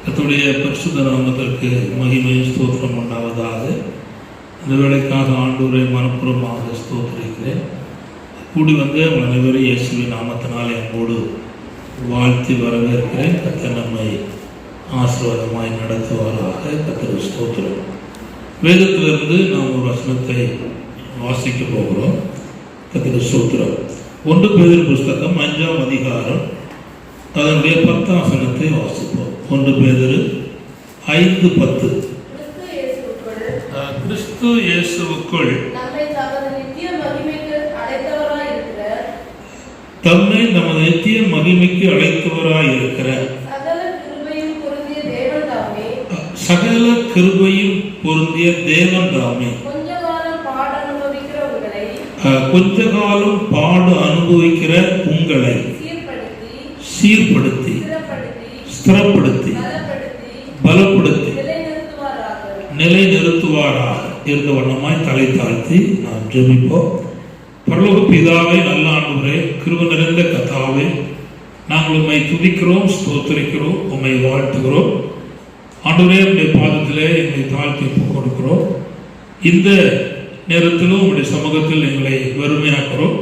கர்த்தருடைய பரிசுத்த நாமத்திற்கு மகிமை ஸ்தோத்திரம் உண்டாவதாக. இந்த வேலைக்காக ஆண்டவரை மனப்பூர்வமாக ஸ்தோத்திரிக்கிறேன். கூடி வந்து உங்கள் அனைவரும் இயேசுவின் நாமத்தினால் என்னோடு வாழ்த்தி வரவேற்கிறேன். கர்த்தர் நம்மை ஆசீர்வாதமாய் நடத்துவாராக. கர்த்தர் ஸ்தோத்திரம். வேதத்திலிருந்து நாம் ஒரு வசனத்தை வாசிக்க போகிறோம். கர்த்தர் ஸ்தோத்திரம். 1 பேதுரு புஸ்தகம் 5ஆம் அதிகாரம் அதனுடைய 10ஆம் வசனத்தை வாசிப்போம். 1 பேதுரு 5:10. கிறிஸ்து இயேசுவுக்குள் தம்மை நமது நித்திய மகிமைக்கு அழைத்தவராயிருக்கிற சகல கிருபையும் பொருந்திய தேவன் தாமே கொஞ்ச காலம் பாடு அனுபவிக்கிற உங்களை சீர்படுத்தி ஸ்திரப்படுத்தி பலப்படுத்தி நிலை நிறுத்துவாராக. இருந்த வண்ணமாய் தலை தாழ்த்தி நாம் ஜெபிப்போம். பரலோக பிதாவே, நல்ல ஆண்டவரே, கிருபை நிறைந்த கர்த்தாவே, நாங்கள் உம்மை துதிக்கிறோம், ஸ்தோத்திரிக்கிறோம், உம்மை வாழ்த்துகிறோம். ஆண்டவரே, உம்முடைய பாதத்திலே எங்களை தாழ்த்தி ஒப்புக் கொடுக்கிறோம். இந்த நேரத்திலும் உம்முடைய சமூகத்தில் எங்களை வெறுமையாக்குறோம்.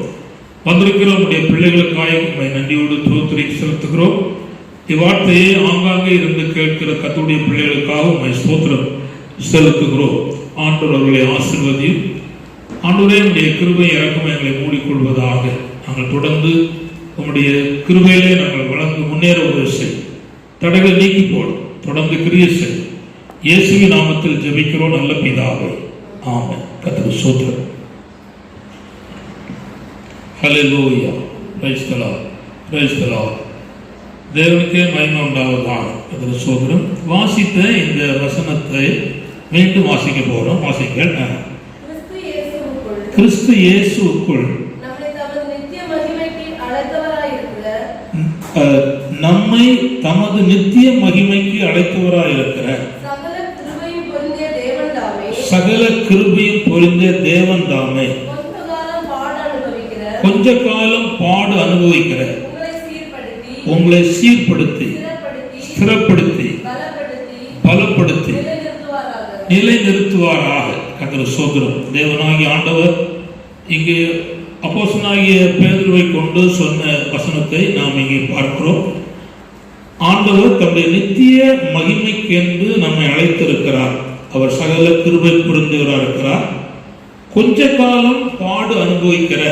வந்திருக்கிற உம்முடைய பிள்ளைகளுக்காக உம்மை நன்றியோடு ஸ்தோத்திரி செலுத்துகிறோம். இவ்வார்த்தையை ஆங்காங்கே இருந்து கேட்கிற கர்த்தருடைய பிள்ளைகளுக்காக உம்மை ஸ்தோத்திரம் செலுத்துகிறோம். ஆண்டவர் அவர்களை ஆசீர்வதியும். ஆண்டவரே, உம்முடைய கிருபை இறக்கம் எங்களை மூடிக்கொள்வதாக. நாங்கள் தொடர்ந்து உம்முடைய கிருபையிலே நாங்கள் வளர்ந்து முன்னேற உதவி செய்யும். தடைகள் நீக்கி போடும். தொடர்ந்து கிரியை செய்யும். இயேசுவின் நாமத்தில் ஜெபிக்கிறோம் நல்ல பிதாவே, ஆமென். கர்த்தருக்கு ஸ்தோத்திரம். Hallelujah. Praise the Lord. Praise the Lord. தேவனுக்கே மகிமை உண்டாவதாக. கர்த்தருக்கு ஸ்தோத்திரம். வாசித்த இந்த வசனத்தை மீண்டும் வாசிக்க போகிறோம். வாசிங்கள். கிறிஸ்து இயேசுவுக்குள் நம்மை தமது நித்திய மகிமைக்கு அழைத்தவராயிருக்கிற சகல கிருபையும் பொருந்திய தேவன் தாமே கொஞ்ச காலம் பாடு அனுபவிக்கிற உங்களை சீர்படுத்தி ஸ்திரப்படுத்தி பலப்படுத்தி நிலை நிறுத்துவாராக. கர்த்தருக்கு ஸ்தோத்திரம். தேவனாகிய ஆண்டவர் இங்கே அப்போஸ்தலனாகிய பேதுருவை கொண்டு சொன்ன வசனத்தை நாம் இங்கே பார்க்கிறோம். ஆண்டவர் தம்முடைய நித்திய மகிமைக்கென்று நம்மை அழைத்திருக்கிறார். அவர் சகல கிருபை புரிந்தவராக இருக்கிறார். கொஞ்ச காலம் பாடு அனுபவிக்கிற,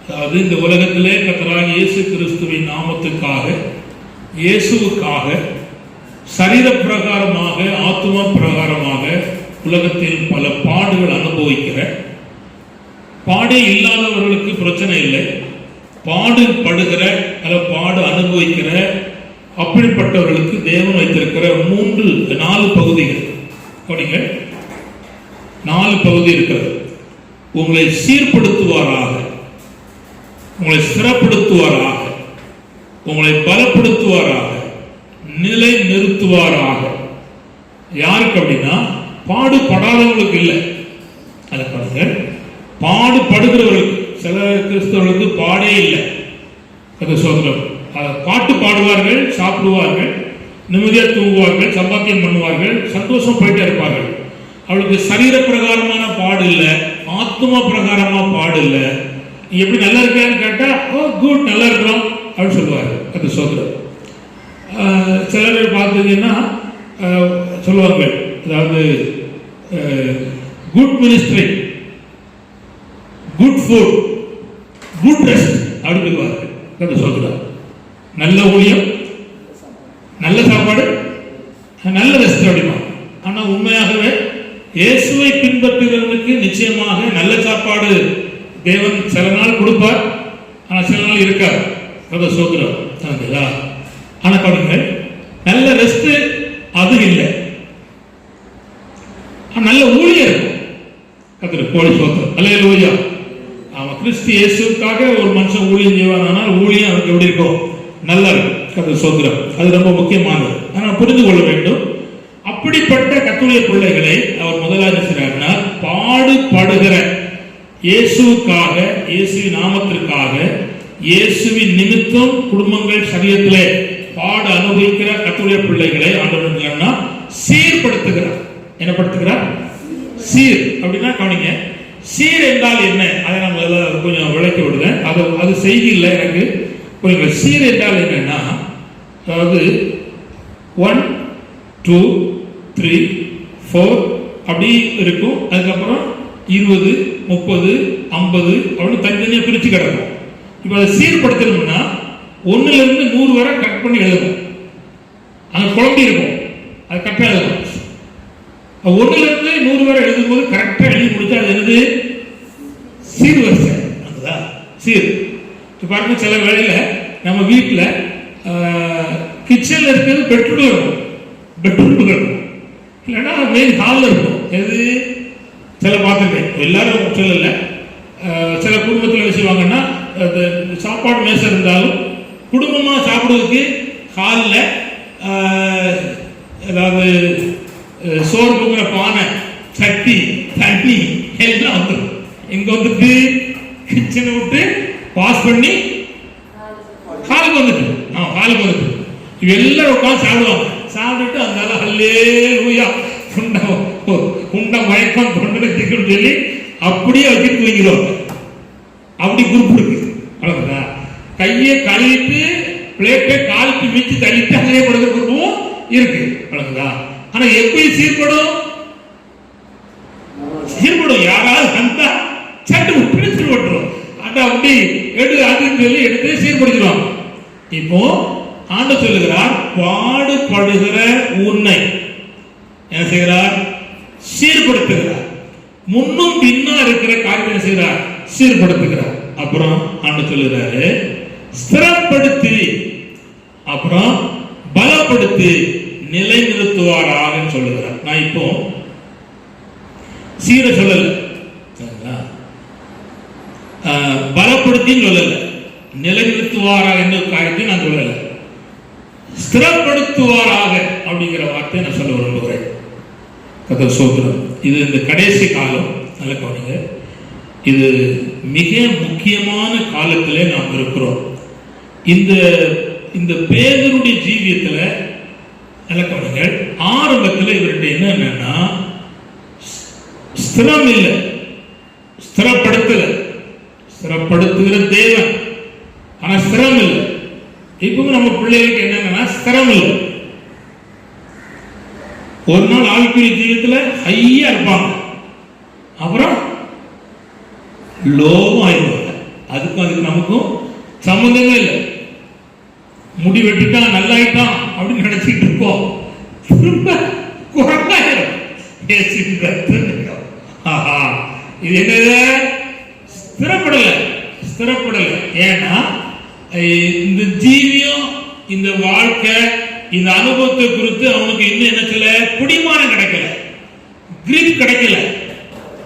அதாவது இந்த உலகத்திலே கர்த்தராகிய இயேசு கிறிஸ்துவின் நாமத்துக்காக, இயேசுவுக்காக சரீர பிரகாரமாக ஆத்தும பிரகாரமாக உலகத்தில் பல பாடுகள் அனுபவிக்கிற, பாடே இல்லாதவர்களுக்கு பிரச்சனை இல்லை, பாடு படுகிற அல்ல பாடு அனுபவிக்கிற அப்படிப்பட்டவர்களுக்கு தேவன் வைத்திருக்கிற 4 பகுதிகள். 4 பகுதி இருக்கிறது. உங்களை சீர்படுத்துவாராக, உங்களை ஸ்திரப்படுத்துவாராக, உங்களை பலப்படுத்துவாராக, நிலை நிறுத்துவாராக. யாருக்கு அப்படின்னா பாடுபடாதவங்களுக்கு இல்லை. அதை பாருங்க, பாடுபடுகிறவர்களுக்கு. சில கிறிஸ்தவர்களுக்கு பாடே இல்லை. அது சோதரம். பாட்டு பாடுவார்கள், சாப்பிடுவார்கள், நிம்மதியாக தூங்குவார்கள், சம்பாத்தியம் பண்ணுவார்கள், சந்தோஷம் போயிட்டே இருப்பார்கள். அவளுக்கு சரீர பிரகாரமான பாடு இல்லை, ஆத்மா பிரகாரமா பாடு இல்லை. நீ எப்படி நல்லா இருக்கான்னு கேட்டா, ஓ குட், நல்லா இருக்கிறோம் அப்படின்னு சொல்லுவாரு. அது சோதரம். சிலர் பார்த்தீங்கன்னா சொல்லுவாங்க, அதாவது good ministry, good food, good rest அப்படி சொல்லுவாங்க. அது சொல்றாரு. நல்ல ஊழியம், நல்ல சாப்பாடு, நல்ல ரெஸ்ட் அப்படிமா. ஆனா உண்மையாகவே இயேசுவை பின்பற்றுகிறவனுக்கு நிச்சயமாக நல்ல சாப்பாடு தேவன் சில நாள் கொடுப்பார், ஆனா சில நாள் இருக்கார். அதை சொல்றோம். ஆனா பாருங்க, நல்ல ரெஸ்ட் அது இல்லை, நல்ல ஊழியர் கோழி சோத்திரம். அல்லேலூயா. அவன் கிறிஸ்து இயேசுக்காக ஒரு மனுஷன் ஊழியம் செய்வானால் ஊழியம் அவனுக்கு எப்படி இருக்கும்? நல்லா இருக்கும். கர்த்தருக்கு ஸ்தோத்திரம். அது ரொம்ப முக்கியமானது. ஆனால் புரிந்து கொள்ள வேண்டும். அப்படிப்பட்ட கர்த்தருடைய பிள்ளைகளை அவர் முதலாவது செய்கிறார்னா, பாடுபடுகிற இயேசுவுக்காக, இயேசுவின் நாமத்திற்காக, இயேசுவின் நிமித்தம் குடும்பங்கள் சரீரத்திலே பாடு அனுபவிக்கிற கர்த்தருடைய பிள்ளைகளை ஆண்டவர் சீர்படுத்துகிறார். என்ன படுத்துகிறார்? சீர் அப்படின்னா கவனிங்க, சீர் என்றால் என்ன? அதை நம்ம கொஞ்சம் விளக்கி விடுவேன். அது செய்தி இல்லை எனக்கு புரியுங்க. சீர் என்றால் என்னன்னா, அதாவது 1 2 3 4 அப்படி இருக்கும். அதுக்கப்புறம் 20 30 50 அப்படின்னு தனித்தனியாக பிரித்து கிடக்கும். இப்போ அதை சீர்படுத்தணும்னா 1ல இருந்து 100 வரை கட் பண்ணி எழுதணும். அங்கே குழம்பி இருக்கும், அது கரெக்டாக எழுதணும். 1ல இருந்து 100 வரை எழுதும்போது கரெக்டாக எழுதி முடிச்சா அது என்னது? சீர் வரிசை. அதுதான் சீர். இப்போ பாருங்க, சில வேளையில் நம்ம வீட்டில் கிச்சனில் இருக்கிறது பெட்ரூம் இருக்கும், இருக்கும் இல்லைன்னா மெயின் ஹாலில் இருக்கும். எது சில பார்த்துருக்கேன், எல்லாரும் சொல்லலை. சில குடும்பத்தில் என்ன செய்வாங்கன்னா, சாப்பாடு மேசை இருந்தாலும் குடும்பமாக சாப்பிடுவதற்கு ஹாலில் ஏதாவது சோறு பொங்குற பானை, சட்டி, தண்ணி எல்லாம் வந்துடும். இங்கே வந்துட்டு கிச்சனை விட்டு பாஸ் பண்ணி ஹாலுக்கு வந்துட்டு எல்லாரும் உட்காந்து சாப்பிடுவாங்க. சாப்பிட்டுட்டு அதனால அல்லேலூயா குண்ட மயக்கம் தொண்டை திக்குன்னு சொல்லி அப்படியே வச்சுட்டு தூங்கிடுவாங்க. அப்படி குரூப் இருக்கு. அவ்வளவுதான். கையை கழுவிட்டு பிளேட்டை காலுக்கு மிச்சு தள்ளிட்டு அங்கே படுக்கிற குரூப்பும் இருக்கு. அவ்வளவுதான். ஆனா எப்படி சீர்படும்? யாராவது வந்தா சட்டு பிடிச்சு போட்டுரும். அப்படி எடு அதுன்னு சொல்லி எடுத்து சீர்படுத்திடுவாங்க. இப்போ ஆண்டவர் சொல்லுகிறார், பாடுபடுகிற உன்னை என்ன செய்கிறார்? சீர்படுத்துகிறார். முன்னும் பின்னா இருக்கிற காரியம் என்ன செய்கிறார்? சீர்படுத்துகிறார். அப்புறம் ஆண்டவர் சொல்லுகிறாரு, ஸ்திரப்படுத்தி அப்புறம் பலப்படுத்தி நிலைநிறுத்துவாராக சொல்லுகிறார். நான் இப்போ சீர சொல்லல, பலப்படுத்தி சொல்லல, நிலைநிறுத்துவாராக என்ன காரியத்தை நான் சொல்லல, ஸ்திரப்படுத்துவாராக அப்படிங்கிற வார்த்தையை நான் சொல்ல விரும்புகிறேன். கர்த்தர் ஸ்தோத்திரம். இது இந்த கடைசி காலம், நல்ல கவனிங்க, இது மிக முக்கியமான காலத்திலே நாம் இருக்கிறோம். இந்த பேதருடைய ஜீவியத்தில் நல்ல கவனிங்க, ஆரம்பத்தில் இவருடைய என்னன்னா ஸ்திரம் இல்லை, ஸ்திரப்படுத்துகிற தேவன், ஆனா ஸ்திரம் இல்லை. இப்போ நம்ம பிள்ளைகளுக்கு என்னன்னா ஸ்திரம் இல்லை. ஒரு நாள் ஆவிக்குரிய ஜீவியத்தில் ஹையா இருப்பாங்க, அப்புறம் லோவும் ஆயிடுவாங்க. அதுக்கும் நமக்கும் சம்பந்தமே இல்லை. முடி வெட்டிட்டான், நல்லாயிட்டான் அப்படின்னு நினைச்சிட்டு இருப்போம், திரும்ப குறைந்தாயிரும். இது என்னது? ஸ்திரப்படல. ஏன்னா இந்த ஜீவியம், இந்த வாழ்க்கை, இந்த அனுபவத்தை குறித்து அவனுக்கு இன்னும் என்ன சொல்ல, பிடிமானம் கிடைக்கல, கிரிப் கிடைக்கல.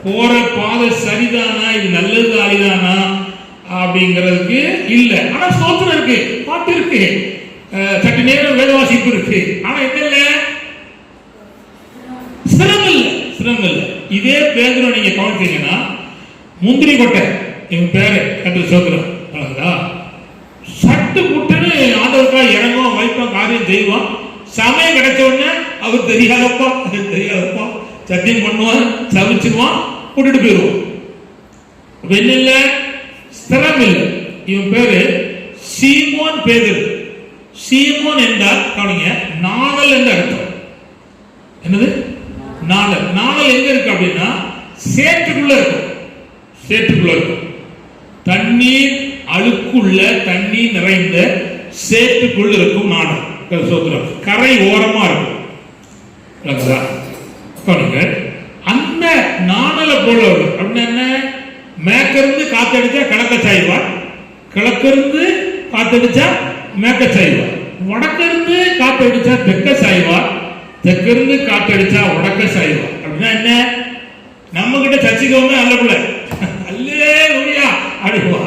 போற பாதை சரிதானா, இது நல்லது தானா அப்படிங்கிறதுக்கு இல்ல. ஆனா ஸ்தோத்திரம் இருக்கு, பாட்டு இருக்கு, சற்று நேரம் வேத வாசிப்பு இருக்கு. ஆனா என்ன இல்ல? ஸ்திரம் இல்ல. இதே பேதுரு நீங்க கவனிச்சீங்கன்னா, முந்திரி கொட்டை என் பேரு கர்த்தர் ஸ்தோத்திரம், சட்டு புட்டுன்னு ஆண்டவருக்காக இறங்குவான், வைப்பான், காரியம் செய்வான். சமயம் கிடைச்ச உடனே அவர் தெரியாதப்பா சத்தியம் பண்ணுவான், சமைச்சிருவான், கூட்டிட்டு போயிடுவான். என்ன இல்ல? ஸ்திரம் இல்லை. இவன் பேரு சீமோன் பேதுரு. சீமோன் என்றால் கவனிங்க, நாணல் என்ற அர்த்தம். என்னது? நாணல் எங்க இருக்கு அப்படின்னா சேற்றுக்குள்ள இருக்கும். தண்ணீர் அழுக்குள்ள, தண்ணீர் நிறைந்த சேற்றுக்குள்ள இருக்கும் நாணல். கரை ஓரமா இருக்கும். அந்த நாணலை போல அப்படின்னா என்ன? மேக்கிருந்து காத்தடிச்சா கிழக்க சாய்வார், கிழக்கிருந்து காத்தடிச்சா மேற்க சாய்வார், வடக்கிருந்து காத்தடிச்சா தெற்க சாய்வார், தெற்கிருந்து காத்தடிச்சா வடக்க சாய்வார். அப்படின்னா என்ன? நம்ம கிட்ட சச்சிக்கவங்க அல்ல பிள்ளை அல்லேலூயா அப்படிவா,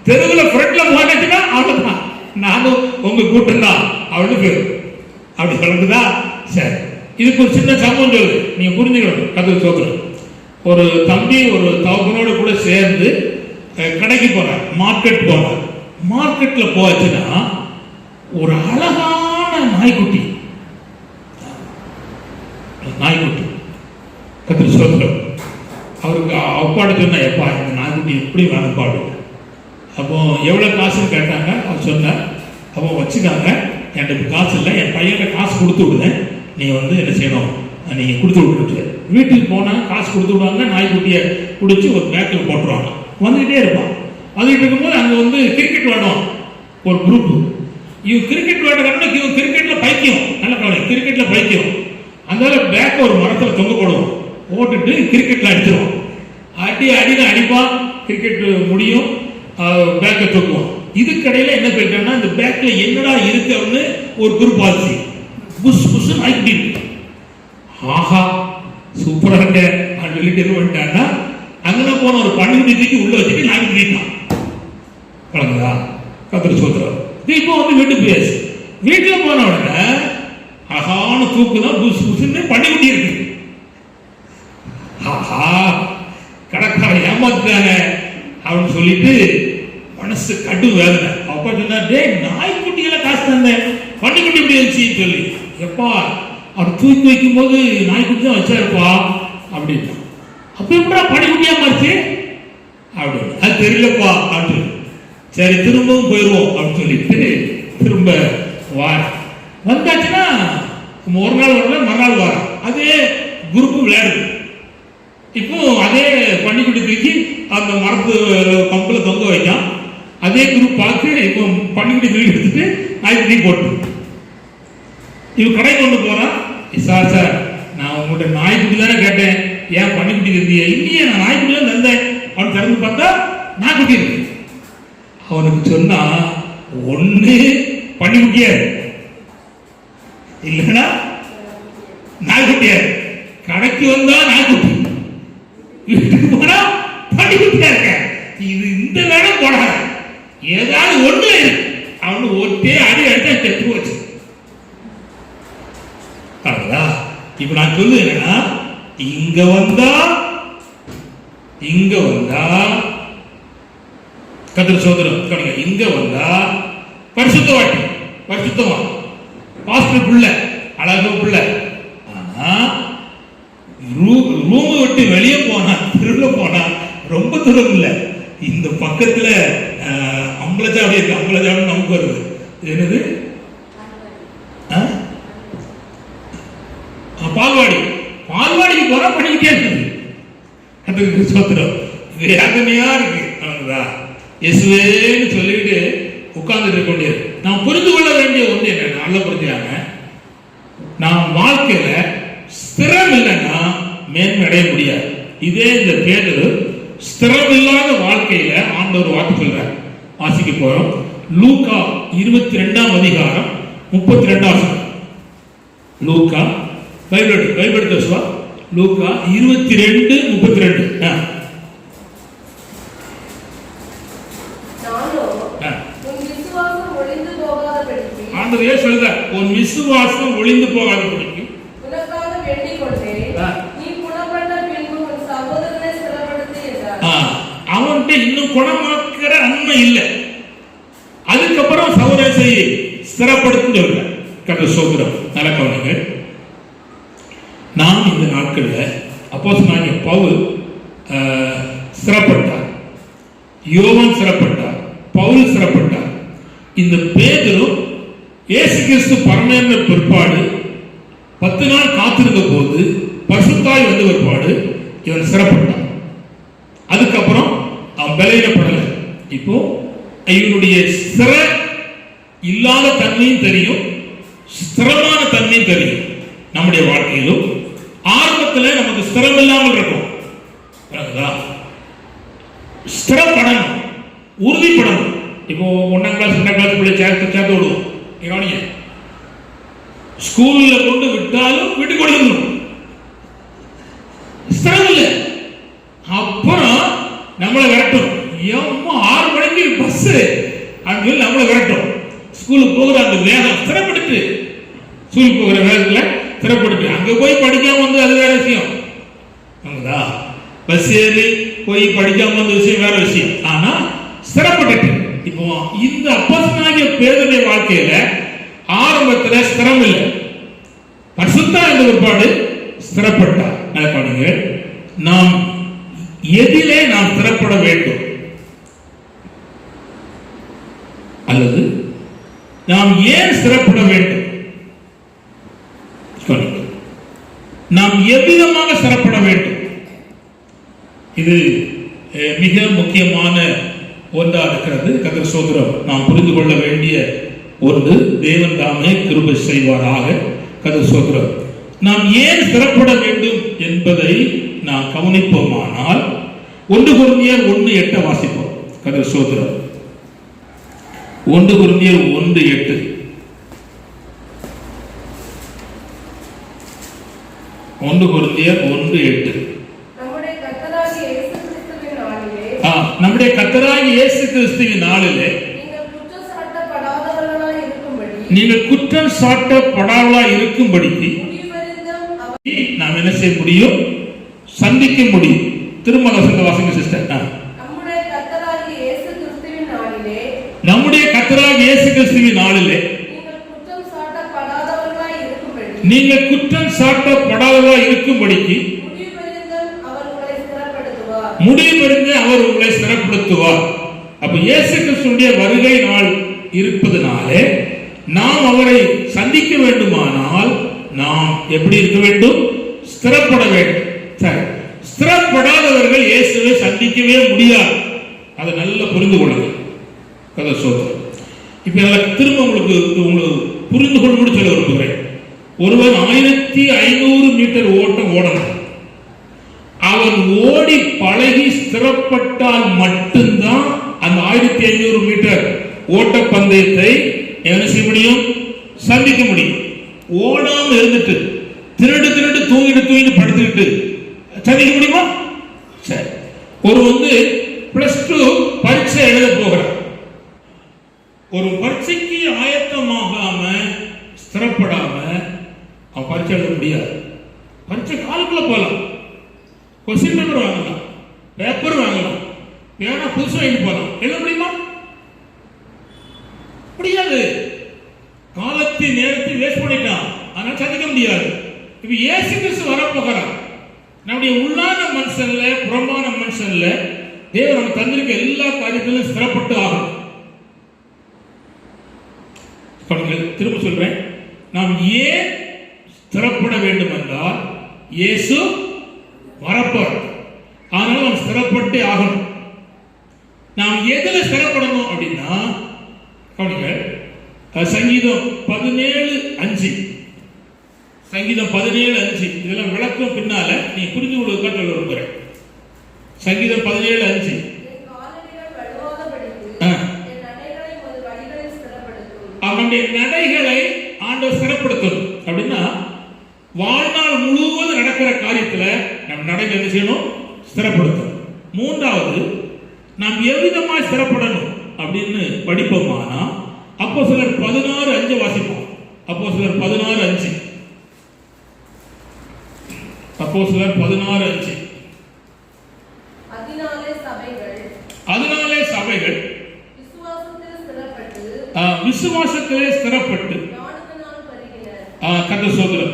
தெருவில் ஃப்ரண்ட்ல போனச்சுன்னா அவ்வளவுதான், நானும் உங்க கூட்டம் தான் அப்படின்னு பேரு. அப்படி சொல்லுதா? சரி, இதுக்கு ஒரு சின்ன சம்பவம் சொல்லு, நீங்க புரிஞ்சுக்கணும். கர்த்தர் ஸ்தோத்திரம். ஒரு தம்பி ஒரு தகப்பனோடு கூட சேர்ந்து கடைக்கு போனார், மார்க்கெட் போனார். மார்க்கெட்ல போச்சுன்னா ஒரு அழகான அழகான நாய்க்குட்டி. கர்த்தருக்கு ஸ்தோத்திரம். அவருக்கு அப்பாடு சொன்னா, எப்பா இந்த நாய்க்குட்டி எப்படி வேணும்பாடு. அப்போ எவ்வளோ காசுன்னு கேட்டாங்க. அவர் சொன்னார், அப்போ வச்சுக்காங்க, என்கிட்ட காசு இல்லை, என் பையன்கிட்ட காசு கொடுத்து விடுதேன், நீ வந்து என்ன செய்யணும், நீங்கள் கொடுத்து விட்டுட்டு. வீட்டுக்கு போனால் காசு கொடுத்து விடுவாங்க, நாய்க்குட்டியை பிடிச்சி ஒரு பேக்கில் போட்டுருவாங்க. வந்துக்கிட்டே இருப்பான். வந்துகிட்டு இருக்கும்போது அங்கே வந்து கிரிக்கெட் விளாடுவான் ஒரு குரூப்பு. இவன் கிரிக்கெட் விளையாடுறாங்கன்னா இவன் கிரிக்கெட்டில் பைக்கியம், நல்ல கவலை, கிரிக்கெட்டில் பைக்கியம். அதனால பேக்கை ஒரு மரத்தில் தொங்க போடுவோம், போட்டுட்டு கிரிக்கெட்டில் அடிச்சிருவோம். அடின்னு அடிப்பான், கிரிக்கெட் முடியும், பேக்கை தூக்குவோம். இதுக்கடையில் என்ன போயிட்டான்னா, இந்த பேக்கில் என்னடா இருக்கு அப்படின்னு ஒரு குரூப் ஆச்சு. புஷ் புஷ் நாய்க்குட்டி இருக்கு. ஆஹா சூப்பராக இருக்க அப்படின்னு சொல்லிட்டு என்ன பண்ணிட்டான்னா, அங்கே போன ஒரு பன்னிக்குட்டி தூக்கி உள்ள வச்சுட்டு நாய்க்குட்டி தான் பழங்குதா. கர்த்தருக்கு ஸ்தோத்திரம். இப்போ வந்து வீட்டுக்கு போயாச்சு. வீட்டில் போன உடனே அழகான தூக்கு தான், புஷ் புஷ்ன்னு பன்னிக்குட்டி இருக்கு. ஆஹா கடைக்காரன் ஏமாத்துட்டாங்க அப்படின்னு சொல்லிட்டு மனசு கடு வேதனை. அப்பா சொன்னார், டே நாய்க்குட்டியெல்லாம் காசு தந்தேன், பன்னிக்குட்டி இப்படி இருந்துச்சு சொல்லி. எப்பா அவர் தூக்கி வைக்கும் போது நாய்க்குட்டி தான் வச்சாருப்பா அப்படின்னா. அப்ப எப்படா பன்னிக்குட்டியா மாறிச்சு அப்படின்னு. அது தெரியலப்பா அப்படின்னு. சரி திரும்பவும் போயிடுவோம் அப்படின்னு சொல்லிட்டு திரும்ப வந்தாச்சுன்னா ஒரு நாள் வரல, மறுநாள் வரோம், அதே குரூப்பு விளையாடுது. இப்போ அதே பன்னிக்குட்டி தூக்கி அந்த மரத்து பம்பில் தொங்க வைக்கான். அதே குரூப் பார்த்து இப்போ பன்னிக்குட்டி தூக்கி எடுத்துட்டு நாய்க்குட்டி போட்டு இவன் கடை கொண்டு போறான். சார் சார் நான் உங்கள்கிட்ட நாய்க்குட்டி தானே கேட்டேன், ஏன் பன்னிக்குட்டி இருந்தீங்க? இல்லையே நான் நாய்க்குட்டி தான் தந்தேன். அவன் திறந்து பார்த்தா நாய்க்குட்டி இருக்கு. அவனுக்கு சொன்னா, ஒண்ணு பன்னிக்குட்டியாரு இல்லைன்னா நாய்க்குட்டியாரு. கடைக்கு வந்தா நாய்க்குட்டி, வீட்டுக்கு போனா பன்னிக்குட்டியா இருக்க. இது இந்த வேலை போடாது, ஏதாவது ஒண்ணு இருக்கு. அவனு ஒட்டே அடி அடிச்சா செத்து போச்சு. இப்ப நான் சொல்லு என்னன்னா, இங்க வந்தா கர்த்தருக்கு ஸ்தோத்திரம். இங்க வந்தா பரிசுத்தவாட்டி, பரிசுத்தமா பாஸ்டர் பிள்ளை, அழகு பிள்ளை. ஆனா ரூம் விட்டு வெளியே போனா, தெருவில் போனா ரொம்ப தூரம் இல்லை, இந்த பக்கத்துல அம்பலச்சாவடி இருக்கு. அம்பலச்சாவடி நமக்கு வருது, என்னது பால்வாடி. பால்வாடிக்கு போற பண்ணிக்கிட்டே இருக்குது. அதுக்கு ஸ்தோத்திரம். வேதனையா இருக்கு. இயேசுவேன்னு சொல்லிட்டு உட்கார்ந்துட்டு இருக்க முடியாது. நாம் புரிந்து கொள்ள வேண்டிய ஒன்று என்ன, நல்லா புரிஞ்சுக்காங்க, நாம் வாழ்க்கையில ஸ்திரம் இல்லைன்னா மேன்மை அடைய முடியாது. இதே இந்த பேதுரு ஸ்திரம் இல்லாத வாழ்க்கையில ஆண்டவர் வாக்கு சொல்றார். வாசிக்க போறோம். லூக்கா 22ஆம் அதிகாரம் 32ஆம். லூக்கா பைபிள் பேசுவா. லூக்கா 22:32. ஆண்டவரே சொல்றார், உன் விசுவாசம் ஒளிந்து போகாதபடிக்கு உனக்காக வேண்டிக் கொண்டேன், நீ குணப்பட்ட பின்பு உன் சகோதரனை ஸ்திரப்படுத்து என்றார். அவன்கிட்ட இன்னும் குணமாக்குற அன்மை இல்லை, அதுக்கப்புறம் சகோதரனை ஸ்திரப்படுத்து சொல்றார். கர்த்தருக்கு ஸ்தோத்திரம். நல்ல கவனிங்க. நாம் இந்த நாட்களில் அப்போஸ்தலனாகிய பவுல் ஸ்திரப்பட்டார், யோவான் ஸ்திரப்பட்டார், பவுல் ஸ்திரப்பட்டார். இந்த பேதுரு இயேசு கிறிஸ்து பரமேறின பிற்பாடு 10 நாள் காத்திருந்த போது பரிசுத்தாய் வந்த பிற்பாடு இவன் ஸ்திரப்பட்டான். அதுக்கப்புறம் அவன் பலவீனப்படலை. இப்போ இவனுடைய ஸ்திர இல்லாத தன்மையும் தெரியும், ஸ்திரமான தன்மையும் தெரியும். நம்முடைய வாழ்க்கையிலும் ஆரம்பத்தில் நமக்கு ஸ்திரம் இல்லாமல் இருக்கும். ஸ்திரப்படணும், உறுதிப்படணும். இப்போ 1ஆம் கிளாஸ் 2ஆம் கிளாஸ் பிள்ளை சேர்த்து விடுவோம். ஸ்கூல்ல கொண்டு விட்டாலும் வீட்டுக்கு கொடுக்கணும், ஸ்திரம் இல்லை. அப்புறம் நம்மளை விரட்டும். 6 மணிக்கு பஸ் அப்படின்னு நம்மளை விரட்டும். ஸ்கூலுக்கு போகிற அந்த வேகம் ஸ்திரப்படுத்து, ஸ்கூலுக்கு போகிற வேகத்துல ஸ்திரப்படுத்து. அங்க போய் படிக்காம வந்து அது வேற விஷயம். பஸ் ஏறி போய் படிக்காம வந்த விஷயம் வேற விஷயம். ஆனா ஸ்திரப்பட்டு இப்போ இந்த அப்போஸ்தலனாகிய பேதுருவின் வாழ்க்கையில ஆரம்பத்தில் ஸ்திரம் இல்லை, பரிசுத்தம் என்ற ஒருபாடு ஸ்திரப்பட்டார். கவனிங்க, நாம் எதிலே நாம் ஸ்திரப்பட வேண்டும் அல்லது நாம் ஏன் ஸ்திரப்பட வேண்டும்? நாம் எவ்விதமாக ஸ்திரப்பட வேண்டும்? இது மிக முக்கியமான ஒன்றா இருக்கிறது. கர்த்தர் ஸ்தோத்திரம். நாம் புரிந்து கொள்ள வேண்டிய ஒன்று. தேவன் தாமே கிருபை செய்வாராக. கர்த்தர் ஸ்தோத்திரம். நாம் ஏன் ஸ்திரப்பட வேண்டும் என்பதை நாம் கவனிப்போமானால் 1 கொரிந்தியர் 1:8 வாசிப்போம். கர்த்தர் ஸ்தோத்திரம். 1 கொரிந்தியர் 1:8. நம்முடைய கர்த்தராகிய இயேசு கிறிஸ்துவின் நாளிலே நீங்கள் குற்றம் சாட்டப்படாதவர்களாய் இருக்கும்படிக்கு நாம் என்ன செய்ய முடியும்? சந்திக்க முடியும். திருமண வாசிங்க சிஸ்டர். நம்முடைய கர்த்தராகிய இயேசு கிறிஸ்துவின் நாளிலே நீங்கள் குற்றம் சாட்டப்படாதவர்களாய் இருக்கும்படிக்கு முடிவெடுத்து அவர் உங்களை ஸ்திரப்படுத்துவார். அப்ப இயேசு கிறிஸ்துவினுடைய வருகை நாள் இருப்பதனாலே நாம் அவரை சந்திக்க வேண்டுமானால் நாம் எப்படி இருக்க வேண்டும்? ஸ்திரப்பட வேண்டும். சரி, ஸ்திரப்படாதவர்கள் இயேசுவை சந்திக்கவே முடியாது. அதை நல்லா புரிந்து கொள்ளுங்கள். கதை சோதனை. இப்ப திரும்ப உங்களுக்கு புரிந்து கொள்ளும்படி சொல்ல விரும்புகிறேன். ஒருவன் 1500 மீட்டர் ஓட்டம் ஓடணும். அவன் ஓடி பழகி ஸ்திரப்பட்டால் மட்டும்தான் அந்த 1500 மீட்டர் ஓட்ட பந்தயத்தை என்ன செய்ய முடியும்? சந்திக்க முடியும். ஓடாம இருந்துட்டு திருடு தூங்கிட்டு படுத்துக்கிட்டு சந்திக்க முடியுமா? சரி, ஒரு +2 பரீட்சை எழுத போகிறார். ஒரு பரீட்சைக்கு ஆயத்தமாகாம ஸ்திரப்படாம அவன் பரீட்சை எழுத முடியாது. பரீட்சை காலுக்குள்ள போகலாம், கொஸ்டின் பேப்பர் வாங்கலாம், பேப்பர் வாங்கலாம், வேணா புதுசு வாங்கிட்டு போகலாம். எழுத முடியுமா? முடியாது. காலத்தின் நேரத்தை வேஸ்ட் பண்ணிட்டான், அதனால சந்திக்க முடியாது. இப்ப இயேசு கிறிஸ்து வரப்போகிறார். நம்முடைய உள்ளான மனுஷன்ல புறமான மனுஷன்ல தேவன் நம்ம தந்திருக்க எல்லா காரியத்திலும் ஸ்திரப்பட்டு ஆகும். திரும்ப சொல்றேன், நாம் ஏன் ஸ்திரப்பட வேண்டும் என்றால் இயேசு வரப்போறார். ஆனால் நாம் ஸ்திரப்பட்டே ஆகணும். நாம் எதுல ஸ்திரப்படணும் அப்படின்னா, சங்கீதம் 17:5 இதெல்லாம் விளக்கம் பின்னால நீ புரிந்து கொள்வதற்காக சொல்ல விரும்புகிறேன். சங்கீதம் 17:5 அவனுடைய நடைகளை ஆண்டவர் ஸ்திரப்படுத்தணும். அப்படின்னா வாழ்நாள் முழுவதும் நடக்கிற காரியத்துல நம்ம நடைகளை என்ன செய்யணும்? ஸ்திரப்படுத்தணும். மூன்றாவது, நாம் எவ்விதமாய் ஸ்திரப்படணும் அப்படின்னு படிப்போமானா அப்போஸ்தலர் 16:5 வாசிப்போம். அப்போஸ்தலர் 16:5 அதனாலே சபைகள் விசுவாசத்திலே ஸ்திரப்பட்டு கர்த்தர் சோதரம்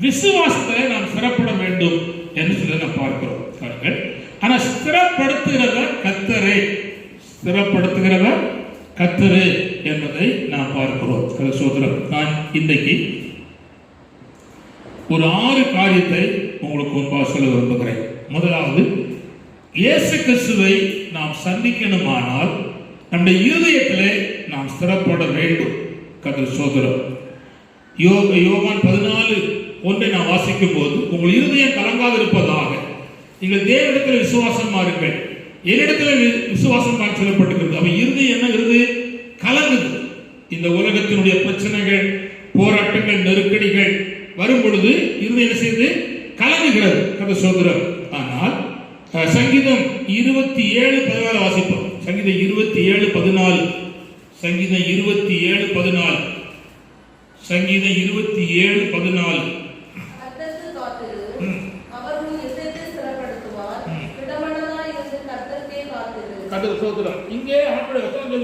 விசுவாசத்திலே நாம் ஸ்திரப்பட வேண்டும் என்று சொல்லி நாம் பார்க்கிறோம். ஆனா ஸ்திரப்படுத்துகிறவர் கர்த்தரே என்பதை நாம் பார்க்கிறோம். கர்த்தர் சோதரம். நான் இன்றைக்கு ஒரு 6 காரியத்தை உங்களுக்கு முன்பாக சொல்ல விரும்புகிறேன். முதலாவது, இயேசு கிறிஸ்துவை நாம் சந்திக்கணுமானால் நம்முடைய இருதயத்திலே நாம் ஸ்திரப்பட வேண்டும். கர்த்தர் சோதரம். யோவான் 14:1 நாம் வாசிக்கும் போது, உங்கள் இருதயம் கலங்காது இருப்பதாக நீங்கள் தேவனிடத்தில் விசுவாசமா இருங்கள், என்னிடத்தில் விசுவாசம் சொல்லப்பட்டிருக்கிறது. அவன் இருதயம் என்ன இருது? கலங்குது. இந்த உலகத்தினுடைய பிரச்சனைகள், போராட்டங்கள், நெருக்கடிகள் வரும் பொழுது இருதயம் என்ன செய்து கலங்குகிறது. கர்த்தர் சோதரம். ஆனால் சங்கீதம் 27:14 வாசிப்போம். சங்கீதம் 27:14 இங்கே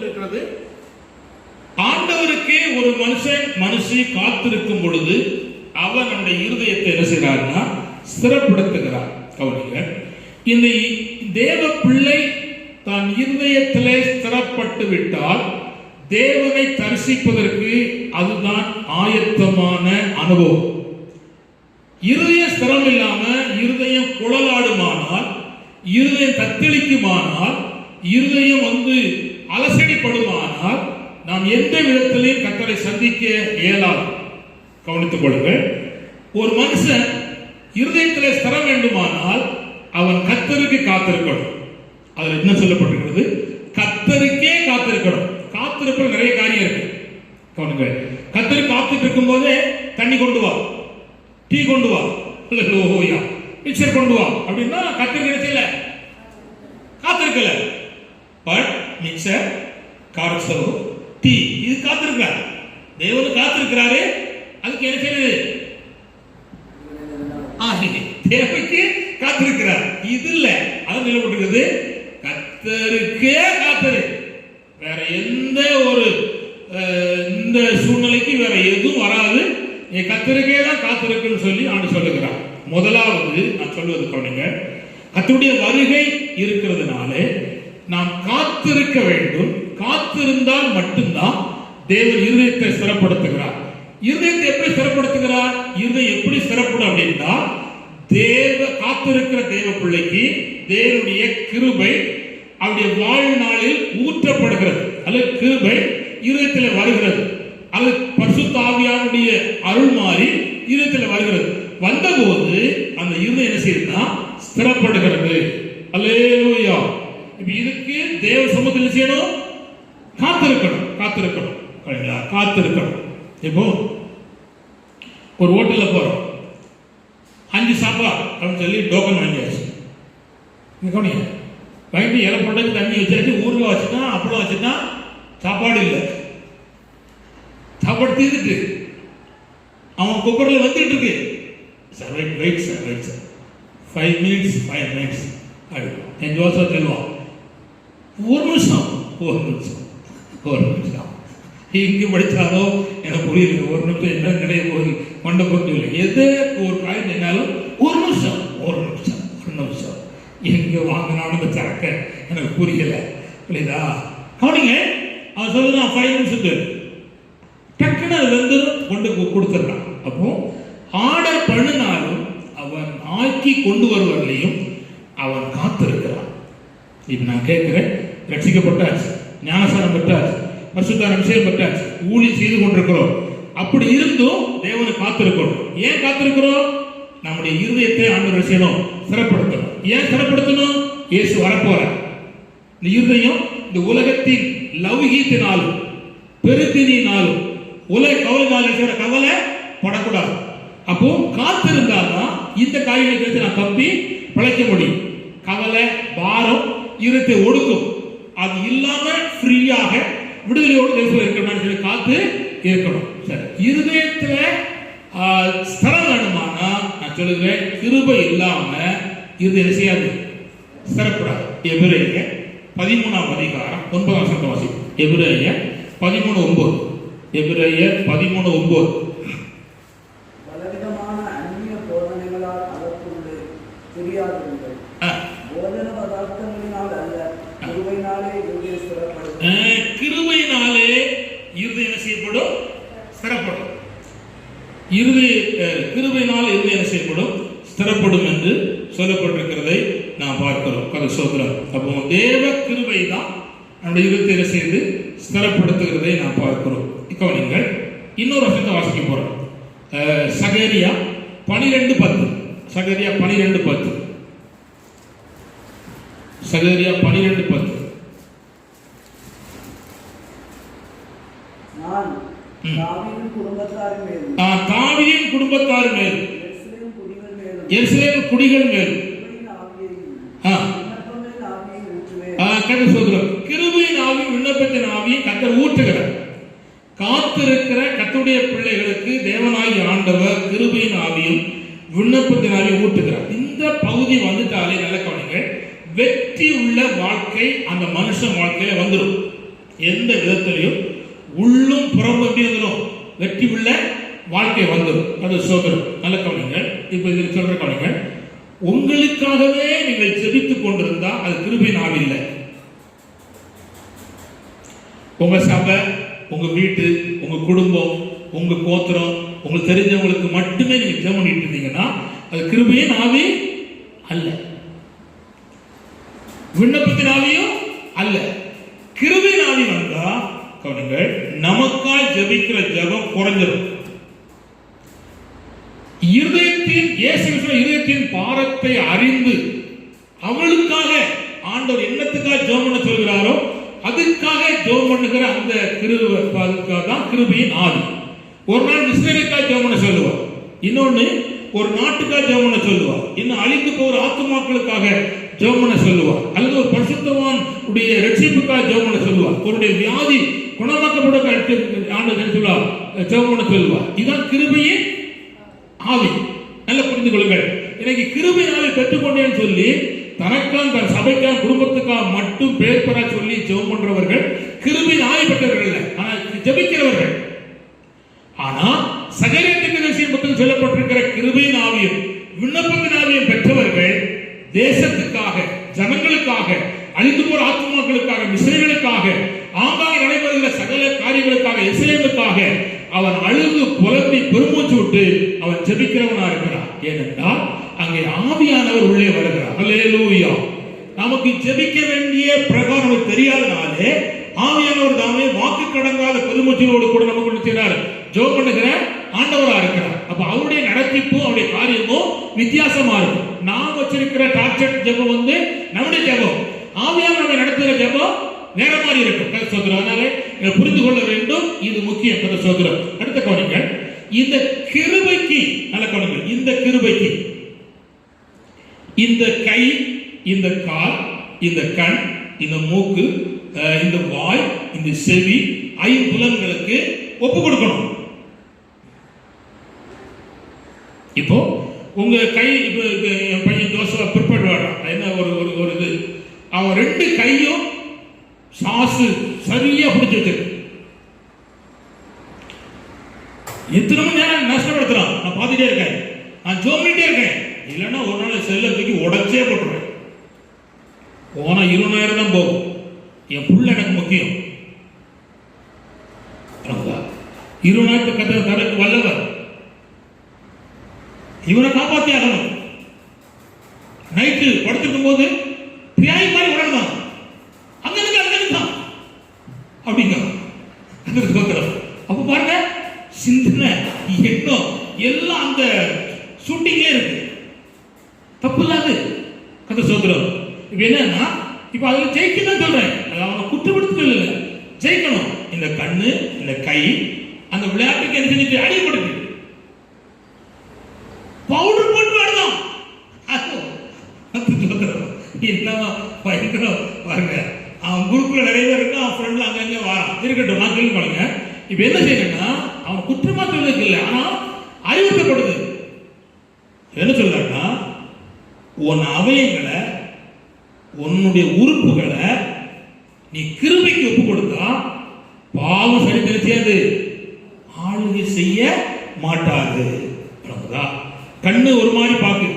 இருக்கிறது. ஆண்டவருக்கு ஒரு மனுஷி காத்திருக்கும் பொழுது அவர் நம்முடைய இருதயத்தை என்ன செய்கிறார்னா ஸ்திரப்படுத்துகிறார். கவனிங்க, இந்த தேவ பிள்ளை தான் இருதயத்திலே ஸ்திரப்பட்டு விட்டால் தேவனை தரிசிப்பதற்கு அதுதான் ஆயத்தமான அனுபவம். இருதய ஸ்திரம் இல்லாம இருதயம் குழலாடுமானால், இருதயம் தத்தளிக்குமானால், இருதயம் அலசடிப்படுமானால் நாம் எந்த விதத்திலையும் கர்த்தரை சந்திக்க இயலாது. கவனித்துக் கொள்ளுங்கள். ஒரு மனுஷன் இருதயத்தில் ஸ்திரம் வேண்டுமானால் அவன் கர்த்தருக்கு காத்திருக்கணும். அதுல என்ன சொல்லப்பட்டிருக்கிறது? கர்த்தருக்கே காத்திருக்கணும். காத்திருப்ப நிறைய காரியம் இருக்கு. கவனிங்க, கர்த்தருக்கு காத்துட்டு இருக்கும் போதே தண்ணி கொண்டு வா, டீ கொண்டு வா, மிக்சர் கொண்டு வா அப்படின்னா கர்த்தருக்கு என்ன செய்யல? காத்திருக்கல. பட் மிக்சர், காரசவு, டீ இது காத்திருக்கிறார். தேவன் காத்திருக்கிறாரு. அதுக்கு என்ன செய்யுது? தேவைக்கு காத்திருக்கிறார். இது இல்ல, அது நிலப்பட்டிருக்கிறது. கர்த்தருக்கே காத்திரு. வேற எந்த ஒரு இந்த சூழ்நிலைக்கு வேற எதுவும் வராது. கர்த்தருக்கே தான் காத்திருக்குன்னு சொல்லி ஆண்டு சொல்லுகிறார். முதலாவது நான் சொல்வது கவனிங்க, கர்த்தருடைய வருகை இருக்கிறதுனாலே நாம் காத்திருக்க வேண்டும். காத்திருந்தால் மட்டும்தான் தேவன் இருதயத்தை ஸ்திரப்படுத்துகிறார். இருதயத்தை எப்படி ஸ்திரப்படுத்துகிறார்? இருதயம் எப்படி ஸ்திரப்படும் அப்படின்னா, காத்திருக்கிற தேவ பிள்ளைக்கு தேவனுடைய கிருபை அவருடைய வாழ்நாளில் ஊற்றப்படுகிறது. அல்லது கிருபை இருதயத்தில் வருகிறது. அல்லது பரிசுத்த ஆவியானுடைய அருள் மாறி இருதயத்தில் வருகிறது. வந்தபோது அந்த இருதயம் என்ன செய்யுதுன்னா ஸ்திரப்படுகிறது. அல்லேலூயா. இப்ப இதுக்கு தேவ சமூகத்தில் செய்யணும், காத்திருக்கணும். காத்திருக்கணும் காத்திருக்கணும். இப்போ ஒரு ஹோட்டல்ல போறோம், 5 சாப்பாடு அப்படின்னு சொல்லி டோக்கன் வாங்கியாச்சு. வாங்கிட்டு இலை போட்டு தண்ணி வச்சாச்சு, ஊறுகாய் வச்சுட்டான், அப்பளம் வச்சுட்டான், சாப்பாடு இல்லை. சாப்பாடு தீர்ந்துட்டு அவன் குக்கர்ல வந்துட்டு இருக்கு. Sir wait sir 5 minutes 5 minutes என் ஜோசா செல்வான். ஒரு நிமிஷம் இங்கு படித்தாலோ எனக்கு புரியல. ஒரு நிமிஷம் என்ன நிறைய போய் கொண்ட கொண்டு இல்லை. எது ஒரு காயம் என்னாலும் ஒரு நிமிஷம் எங்க வாங்கினாலும் இந்த சரக்க எனக்கு புரியல. புரியுதா? கவனிங்க, அவன் சொல்லுதான் 5 நிமிஷத்துக்கு டக்குன்னு அது வந்து கொண்டு கொடுத்துட்றான். அப்போ ஆர்டர் பண்ணினாலும் அவன் ஆக்கி கொண்டு வருவதையும் அவன் காத்திருக்கிறான். இப்ப நான் கேட்கிறேன், ரட்சிக்கப்பட்டாச்சு, ஞானசாரம் பெற்றாச்சு, பரிசுத்த அபிஷேகம் பெற்றாச்சு, ஊழியம் செய்து கொண்டிருக்கிறோம். அப்படி இருந்தும் தேவனை காத்திருக்கணும். ஏன் காத்திருக்கிறோம்? நம்முடைய இருதயத்தை ஆண்டவர் செய்யணும், சிறப்படுத்தணும். ஏன் சிறப்படுத்தணும்? இயேசு வரப்போறார். இந்த இருதயம் இந்த உலகத்தின் லௌகீகத்தினாலும் பெருத்தினாலும் உலக கவலைனாலும் கவலை படக்கூடாது. அப்போ காத்திருந்தாதான் இந்த காரியங்களை நான் தப்பி பிழைக்க முடியும். கவலை பாரம் இருதயத்தை ஒடுக்கும். அது இல்லாம ஃப்ரீயாக விடுதலையோடு தேசத்தில் இருக்கணும்னு சொல்லி காத்து இருக்கணும். சரி, இருதயத்துல ஸ்திரம் வேணுமானா நான் சொல்லுகிறேன், கிருபை இல்லாம இருதயம் செய்யாது, ஸ்திரப்படாது. எபிரேயர் 13ஆம் அதிகாரம் 9ஆம் வசனத்தை வாசிப்போம். எபிரேயர் 13:9. எபிரேயர் 13:9. பலவிதமான அந்நிய போதனைகளால் அதற்குள்ளே தெரியாதிருங்கள். போதன பதார்த்தங்களினால் அல்ல, கிருபையினாலே இருதயம் ஸ்திரப்படும். கிருபையினாலே இருதயம் செய்யப்படும், ஸ்திரப்படும். கிருபையினால் இருதயம் செய்யப்படும், ஸ்திரப்படும் என்று சொல்லப்பட்டிருக்கிறதை நாம் பார்க்கிறோம். கதை சோதரம். அப்போ தேவ கிருபை தான் நம்முடைய இருதயத்தை செய்து ஸ்திரப்படுத்துகிறதை நாம் பார்க்கிறோம். இப்போ நீங்கள் இன்னொரு வசனத்தை வாசிக்க போறோம். சகரியா 12:10. சகரியா 12:10. சகரியா 12:10. தாவீதின் குடும்பத்தார் மேல் எருசலேம் குடிகள் மேல் கிருபையின் ஆவியும் விண்ணப்பத்தின் ஆவியும் கர்த்தர் ஊற்றுகிறார். காத்திருக்கிற கர்த்தருடைய பிள்ளைகளுக்கு தேவனாகிய ஆண்டவர் கிருபையின் ஆவியும் விண்ணப்பத்தின் ஆவியும் ஊற்றுகிறார். இந்த பகுதி வந்துட்டாலே நல்ல கவனிங்க, வெற்றி உள்ள வாழ்க்கை அந்த மனுஷன் வாழ்க்கையில வந்துடும். எந்த விதத்திலையும் உள்ளும் புறம்பும் எப்படி வந்துடும்? வெற்றி உள்ள வாழ்க்கை வந்துடும். அது சோதரம். நல்ல கவனிங்கள். இப்ப இதில் சொல்ற கவனிங்கள். உங்களுக்காகவே நீங்கள் ஜெபித்துக் கொண்டிருந்தா அது கிருபையின் ஆவி இல்லை. உங்க சபை, உங்க வீட்டு, உங்க குடும்பம், உங்க கோத்திரம், உங்களுக்கு தெரிஞ்சவங்களுக்கு மட்டுமே நீங்க ஜெபம் பண்ணிட்டு இருந்தீங்கன்னா அது கிருபையின் ஆவி அல்ல, விண்ணப்பத்தின் ஆவியும் அல்ல. கிருபையின் ஆவி வந்தா கவனிங்கள், நமக்காய் ஜெபிக்கிற ஜெபம் குறைஞ்சிடும். இருதயத்தின் பாரத்தை அறிந்து அவளுக்காக ஆண்டவர் என்னத்துக்காக ஜெபம் பண்ண சொல்கிறாரோ அதுக்காக ஜெபம் பண்ணுகிற அந்த கிருபைக்காக தான் கிருபையின் ஆவி. ஒரு நாள் இஸ்ரவேலுக்காக ஜெபம் பண்ண சொல்லுவார், இன்னொன்னு ஒரு நாட்டுக்காக ஜெபம் பண்ண சொல்லுவார், இன்னும் அழிந்து போகிற ஆத்துமாக்களுக்காக ஜெபம் பண்ண சொல்லுவார், அல்லது ஒரு பரிசுத்தவான் உடைய ரட்சிப்புக்காக ஜெபம் பண்ண சொல்லுவார், ஒருடைய வியாதி குணமாக்கப்பட ஜெபம் பண்ண சொல்லுவார். இதுதான் கிருபையின் ஆவி. நல்ல புரிந்து கொள்ளுங்கள். இன்னைக்கு கிருபையின் ஆவி பெற்றுக்கொண்டேன்னு சொல்லி தனக்காக, தன் சபைக்காக, குடும்பத்துக்காக மட்டும் பேர் பெற சொல்லி ஜெபம் பண்றவர்கள் கிருபையின் ஆவி பெற்றவர்கள் இல்லை, ஆனால் ஜெபிக்கிறவர்கள். ஆனா சகரியா தீர்க்கதரிசியின் புத்தகத்தில் சொல்லப்பட்டிருக்கிற கிருபையின் ஆவியும் விண்ணப்பத்தின் ஆவியும் பெற்றவர்கள் தேசத்துக்காக, ஜனங்களுக்காக, அழிந்து போற ஆத்துமாக்களுக்காக, மிஸ்ரேலுக்காக, ஆங்காங்கே நடைபெறுகிற சகல காரியங்களுக்காக, எருசலேமுக்காக அவன் அழுது புலம்பி பெருமூச்சு விட்டு அவன் ஜெபிக்கிறவனா இருக்கிறான். ஏனென்றால் அங்கே ஆவியானவர் உள்ளே வருகிறார். அல்லேலூயா. நமக்கு ஜெபிக்க வேண்டிய பிரகாரம் தெரியாதனாலே ஆவியானவர் தாமே வாக்கு கடங்காத பெருமூச்சோடு கூட நமக்கு நினைக்கிறார், ஜெபம் பண்ணுகிற ஆண்டவரா இருக்கிறார். அப்ப அவருடைய நடத்திப்பும் அவருடைய காரியமும் வித்தியாசமா இருக்கும். நாம் வச்சிருக்கிற டார்கெட் ஜெபம் வந்து நம்முடைய ஜெபம், ஆவியானவர் நடத்துகிற ஜெபம் வேற மாதிரி இருக்கும். சோதரம். அதனால புரிந்து கொள்ள வேண்டும், இது முக்கியம். சோதரம். அடுத்த கவனிங்கள். இந்த கிருபைக்கு நல்ல கவனிங்கள். இந்த கிருபைக்கு இந்த கை, இந்த கால், இந்த கண், இந்த மூக்கு, இந்த வாய், இந்த செவி, ஐம்புலன்களுக்கு ஒப்பு கொடுக்கணும். இப்போ உங்க கை, என் பையன் ஜோசப் ப்ரிப்பேர்ட் வாடுறான், என்ன ஒரு இது, அவன் ரெண்டு கையும் சாசு சரியா பிடிச்சு வச்சிருக்கு. எத்தனை மணி நேரம் நஷ்டப்படுத்துறான், நான் பார்த்துட்டே இருக்கேன், நான் ஜோமிட்டே இருக்கேன். இல்லைன்னா ஒரு நாள் செல்ல தூக்கி உடச்சே போட்டுருவேன். போனா 20,000 தான் போகும். என் புள்ள எனக்கு முக்கியம். 20,000 கதை தடக்கு வல்லவர், இவனை காப்பாத்தி ஆகணும். நைட்டு படுத்துக்கும் போது பிரியாணி மாதிரி உடனே அங்க தான் அப்படிங்க. அப்ப பாருங்க, சிந்தனை, எண்ணம் எல்லாம் அந்த ஷூட்டிங்லே இருக்கு. தப்பு இல்லாது கதை சோதரம். இப்ப என்னன்னா, இப்ப அதுல ஜெயிக்க தான் சொல்றேன், அவங்க குற்றப்படுத்தல் இல்லை, ஜெயிக்கணும். இந்த கண்ணு, இந்த கை, அந்த விளையாட்டுக்கு என்ன செஞ்சு அடிபடுது, பவுடர் போட்டு வரலாம். என்னவா பயங்கரம் பாருங்க. அவன் குரூப்ல நிறைய பேர் இருக்கு, அவன் ஃப்ரெண்ட்ல அங்கங்க வரான், இருக்கட்டும், நான் கேள்வி பாருங்க. இப்ப என்ன செய்யணும்னா, அவன் குற்றமா சொல்றதுக்கு இல்லை, ஆனா அறிவுறுத்தப்படுது. என்ன சொல்றாங்கன்னா, உன் அவயங்களை, உன்னுடைய உறுப்புகளை நீ கிருபைக்கு ஒப்பு கொடுத்தா பாவம் சரி தெரியாது, ஆளுகை செய்ய மாட்டாது. கண்ணு ஒரு மாதிரி பாக்கு,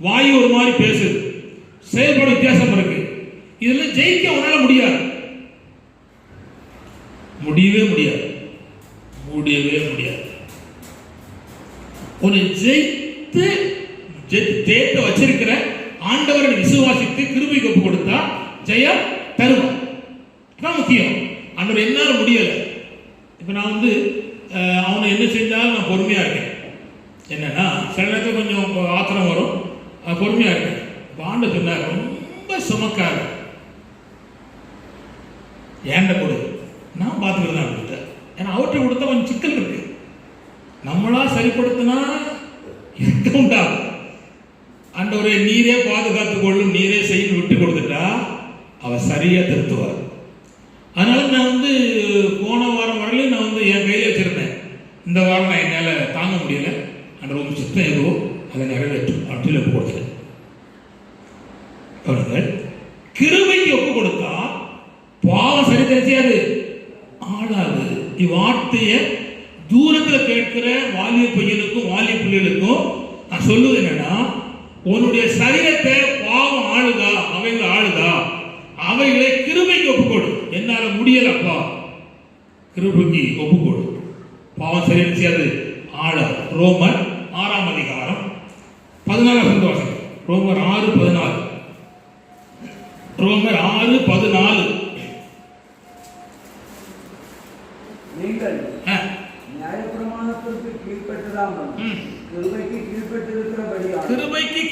வாயு ஒரு மாதிரி பேசுது, செயல்பாடு வித்தியாசம் இருக்கு. இதெல்லாம் ஜெயிக்க உன்னால முடியாது, முடியவே முடியாது, முடியவே முடியாது. உன்னை ஜெயித்து ஜெயத்தை வச்சிருக்கிற ஆண்டவரை விசுவாசித்து கிருபைக்கு ஒப்பு கொடுத்தா ஜெயம் தருவார். அதான் முக்கியம். ஆண்டவர் என்னால முடியல, இப்ப நான் வந்து அவனை என்ன செஞ்சாலும் நான் பொறுமையா இருக்கேன். என்னன்னா சில நேரத்தில் கொஞ்சம் ஆத்திரம் வரும், பொறுமையா இருக்கேன். ஆண்டவர் சொன்னார், ரொம்ப சுமக்காரு, ஏண்ட கொடு, நான் பார்த்துக்கிறேன் அப்படின்ட்டு. ஏன்னா அவற்றை கொடுத்தா கொஞ்சம் சிக்கல் இருக்கு. நம்மளா சரிப்படுத்தினா எந்த உண்டாகும். ஆண்டவரே நீரே பாதுகாத்துக் கொள்ளும், நீரே செய்து விட்டு கொடுத்துட்டா அவர் சரியா திருத்துவார். அதனால நான் வந்து போன வாரம் வரலையும் நான் வந்து என் கையில வச்சிருந்தேன். இந்த வாரம் நான் என்னால் தாங்க முடியல, ஆண்டவர் உங்க சித்தம் எதுவோ அதை நிறைவேற்றும் அப்படின்னு ஒப்பு கொடுத்தேன். கிருபைக்கு ஒப்பு கொடுத்தா பாவம் சரி தெரியாது, ஆளாது. வார்த்தையை தூரத்துல கேட்கிற வாலிய பையனுக்கும் வாலிய பிள்ளைகளுக்கும் நான் சொல்லுவது என்னன்னா, உன்னுடைய சரீரத்தை பாவம் ஆளுதா, அவைகளை ஆளுதா, அவைகளை கிருபைக்கு ஒப்புக்கொடு. என்னால முடியலப்பா, கிருபைக்கு ஒப்புக்கொடு. பாவம் சரீரம் செய்யாது ஆள. ரோமர் 6ஆம் அதிகாரம் 14 வாசகம். ரோமர் 6:14. ரோமர் 6:14. நீங்கள் நியாயப்பிரமாணத்திற்கு கீழ்ப்பட்டிராமல் கிருபைக்கு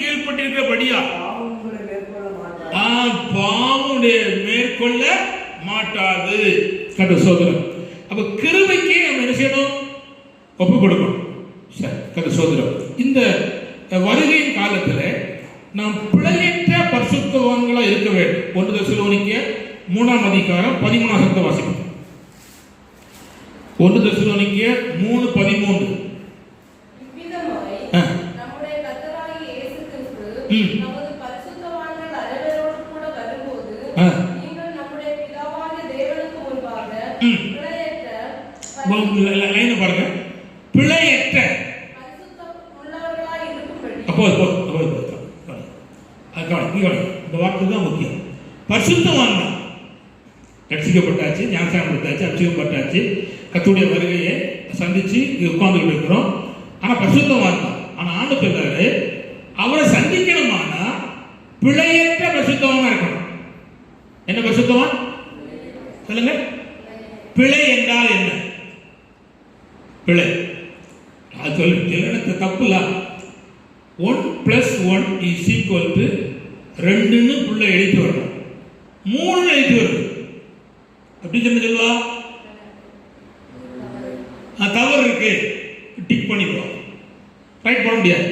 கீழ்ப்பட்டிருக்கிறபடியால் பாவம் உங்களை மேற்கொள்ள மாட்டாது. பாவமுடைய மேற்கொள்ள மாட்டாது. கட்ட சோதரம். அப்ப கிருபைக்கு நம்ம என்ன செய்யணும்? ஒப்பு கொடுக்கணும். சரி, கட்ட சோதரம். இந்த வருகையின் காலத்துல நாம் பிழையற்ற பரிசுத்தவான்களா இருக்க வேண்டும். 1 தெசலோனிக்கேயர் 3ஆம் அதிகாரம் 13 வாசிப்போம். 1 தெசலோனிக்கேயர் 3:13. நம்முடைய கர்த்தராகிய இயேசு கிறிஸ்து நமது பரிசுத்தவான்கள் அனைவரோடு கூட வரும்போது நீங்கள் நம்முடைய பிதாவாகிய தேவனுக்கு முன்பாக பிழையற்ற லைன் பாருங்க, பிழையற்ற பரிசுத்தம் உள்ளவர்களாய் இருக்கும்படி. இந்த வார்த்தை தான் முக்கியம். பரிசுத்தவான் தான். ரட்சிக்கப்பட்டாச்சு, ஞானஸ்நானம் எடுத்தாச்சு, அபிஷேகப்பட்டாச்சு, கர்த்தருடைய வருகையை சந்திச்சு உட்கார்ந்துட்டு இருக்கிறோம். ஆனா பரிசுத்தவான் தான். ஆனா ஆண்டு சொல்றாரு, அவரை சந்திக்கணுமானா பிழையற்ற பரிசுத்தவானா இருக்கணும். என்ன பரிசுத்தவான் சொல்லுங்க? பிழை என்றால் என்ன? பிழை அது சொல்லி தப்பு இல்ல. 1+1 = 2ன்னு பிள்ளை எழுதி வரணும், 3 எழுதி வருது. அப்படி சொல்லுவா, தவறு இருக்கு, டிக் பண்ணிடுவோம், ரைட் பண்ண முடியாது.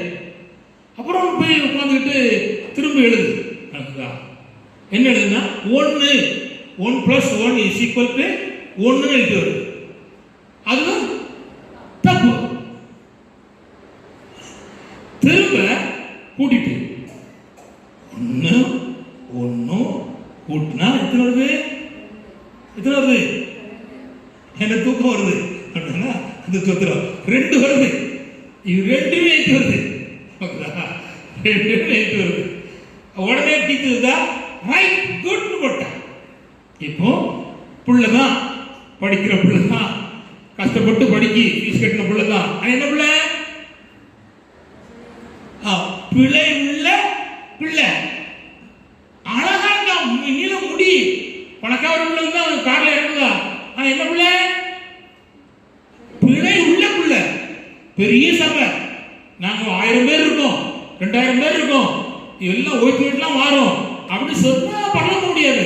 அப்புறம் போய் உட்காந்துக்கிட்டு திரும்ப எழுது. என்ன எழுதுனா 1+1 = 1 எழுதி வருது. அதுதான் தப்பு. திரும்ப கூட்டிட்டு 1 கூட்டினா எத்தனை வருது? என்ன தூக்கம் வருது அப்படின்னா அந்த சொத்திரம் 2 வருது. இது 2 எழுத்து வருது. 2 எழுத்து வருது. உடனே டீச்சர் ரைட் குட் போட்டான். இப்போ புள்ளதான் படிக்கிற புள்ளதான், கஷ்டப்பட்டு படிக்கி ஃபீஸ் கட்டின புள்ளதான். என்ன பிள்ளை? பிழை உள்ள பிள்ளை. அழகா இருக்கா, நீல முடி, பணக்கார பிள்ளை தான் கார்ல இறங்குதா. ஆனா என்ன பிள்ளை? பிழை உள்ள பிள்ளை. பெரிய சபை, நாங்க 1000 பேர் இருக்கோம், 2000 பேர் இருக்கோம், எல்லாம் ஓய்வு வீட்டுலாம் மாறும் அப்படி சொன்னா பண்ண முடியாது.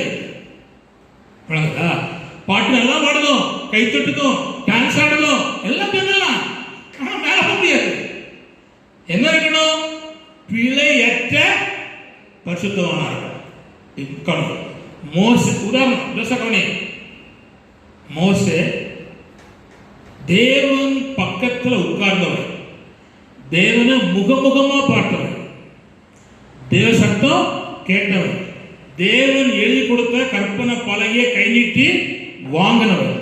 பாட்டு நல்லா பாடுதோம், கை தட்டுக்கும், டான்ஸ் ஆடுதோம், எல்லாம் பண்ணலாம். ஆனா மேல போக முடியாது. என்ன இருக்கணும்? பிழையற்ற பரிசுத்தவானா இருக்கணும். மோசே உதாரணம், மோசே தேவன் பக்கத்துல உட்கார்ந்தவன், தேவனை முகமுகமா பார்த்தவன், தேவ சத்தம் கேட்டவன், தேவன் எழுதி கொடுத்த கற்பனை பலகையை கை நீட்டி வாங்கினவன்,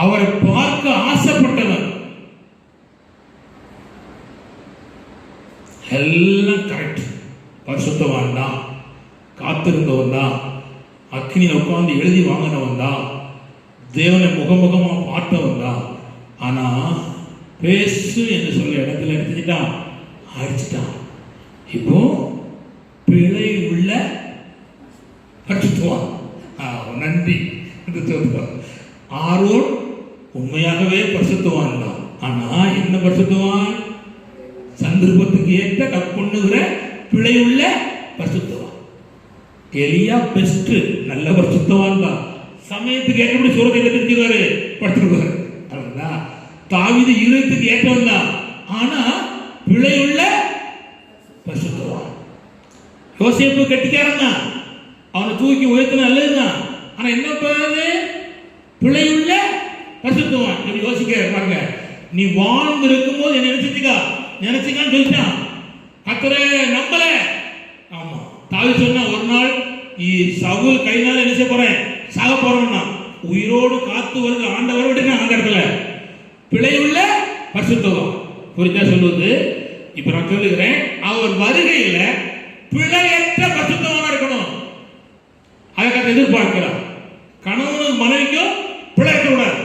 அவரை பார்க்க ஆசைப்பட்டவன், எல்லாம் கரெக்ட். பரிசுத்தவான் தான், காத்திருந்தவன் தான், அக்னியில் உட்கார்ந்து எழுதி வாங்கினவன் தான், தேவனை முகமுகமா பார்த்தவன் தான். ஆனா பேசு என்று சொல்ல இடத்துல எடுத்துக்கிட்டான், அடிச்சுட்டான். இப்போ பிழை உள்ள பரிசுத்தவான். நன்றி. ஆரோன் உண்மையாகவே பரிசுத்தவான் தான். ஆனா என்ன பரிசுத்தவான்? சந்தர்ப்பத்துக்கு ஏற்ற கற்பண்ணுகிற பிழை உள்ள பரிசுத்தவான். எலியா பெஸ்ட், நல்ல பரிசுத்தவான் தான். சமயத்துக்கு ஏற்றபடி சூரத்தை தெரிஞ்சுக்காரு, படுத்துருவாரு. தாவீது இருதயத்துக்கு ஏற்றவன் தான். ஆனா பிழை உள்ள பரிசுத்தவான். யோசேப்பு கெட்டிக்காரன் தான், அவனை தூக்கி உயர்த்தின நல்லதுதான். ஆனா என்ன பண்ணது? பிழை உள்ள பரிசுத்தவான். இப்படி யோசிக்க பாருங்க. நீ வாழ்ந்து இருக்கும் போது என்ன நினைச்சுக்கான்னு சொல்லிட்டான். கர்த்தரை நம்பல. ஆமா, தாவீது சொன்னா ஒரு நாள் சவுல் கையினால என்ன செய்ய போறேன்? போறோம்னா உயிரோடு காத்து வருது ஆண்டவர் விட அந்த இடத்துல பிழையுள்ள பரிசுத்தவான். புரிஞ்சா சொல்லுவது? இப்ப நான் சொல்லுகிறேன், அவர் வருகையில பிழையற்ற பரிசுத்தவானா இருக்கணும். அதை எதிர்பார்க்கலாம். கணவனும் மனைவிக்கும் பிழைக்க கூடாது.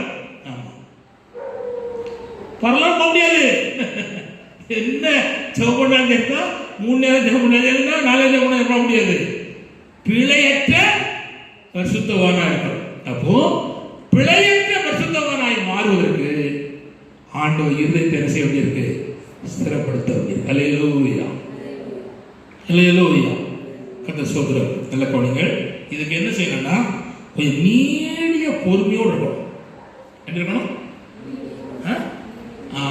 வரலாம் போக முடியாது. என்ன ஜெபம் பண்ணாங்க இருக்கா, 3 நேரம் ஜெபம் பண்ணாங்க, 4 ஜெபம் பண்ண பண்ண முடியாது. பிழையற்ற பரிசுத்தவானா இருக்கணும். அப்போ பிழையற்ற பரிசுத்தவானாய் மாறுவதற்கு ஆண்டவர் இருதயத்தை என்ன செய்ய வேண்டியிருக்கு? ஸ்திரப்படுத்த வேண்டியது. அல்லேலூயா, அல்லேலூயா. கர்த்தர் ஸ்தோத்திரம். நல்ல கவனிங்கள். இதுக்கு என்ன செய்யணும்னா கொஞ்சம் நீடிய பொறுமையோடு இருக்கணும். என்ன இருக்கணும்?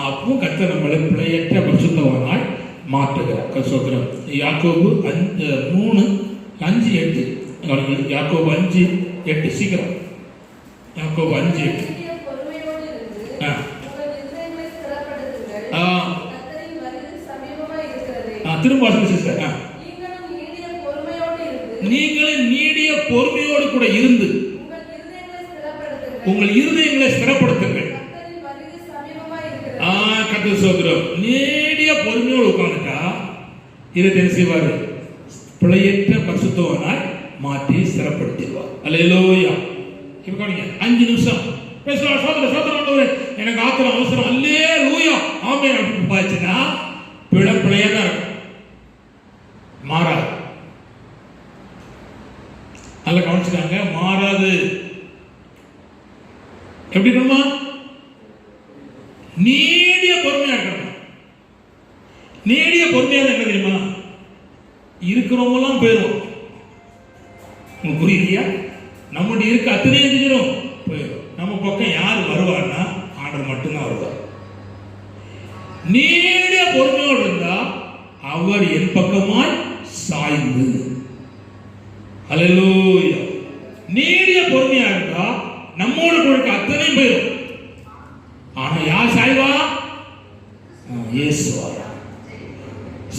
அப்போ கர்த்தர் நம்மளை பிழையற்ற பரிசுத்தவானாய் மாற்றுகிறார். ஸ்தோத்திரம். யாக்கோபு 3:5-8. யாக்கோபு 5:8. சீக்கிரம். யாக்கோபு 5:8. திரும்ப சிஸ்டர். நீங்களும் நீடிய பொறுமையோடு கூட இருந்து உங்கள் இருதயங்களை ஸ்திரப்படுத்துங்கள். கர்த்தர் ஸ்தோத்திரம். நீடிய பொறுமையோடு உட்கார்ந்துட்டா இதை என்ன செய்வாரு? பிழையற்ற பரிசுத்தவானாய் மாற்றி ஸ்திரப்படுத்திடுவார். அல்லேலூயா. இப்ப கவனிங்க, 5 நிமிஷம் பேசலாம். சோதர சோதர எனக்கு ஆத்திரம் அவசரம், அல்லேலூயா ஆமென் அப்படின்னு பாய்ச்சுன்னா பிழையா தான் இருக்கும், மாறாது. நல்லா கவனிச்சுக்காங்க, மாறாது. எப்படி இருக்கணுமா? நீடிய பொறுமையா இருக்கணும். நீடிய பொறுமையா என்ன தெரியுமா? இருக்கிறவங்கலாம் போயிடும். உங்களுக்கு புரியுதியா? நம்முடைய இருக்க அத்தனை செஞ்சிடும் போயிடும். நம்ம பக்கம் யார் வருவார்னா ஆண்டவர் மட்டும்தான் வருவார். நீடிய பொறுமையோடு இருந்தா அவர் என் பக்கமாய் சாய்ந்து. அல்லேலூயா. நீடிய பொறுமையா இருந்தா நம்மோடு கொடுக்க அத்தனை போயிடும். ஆனா யார் சாய்வா? இயேசுவா.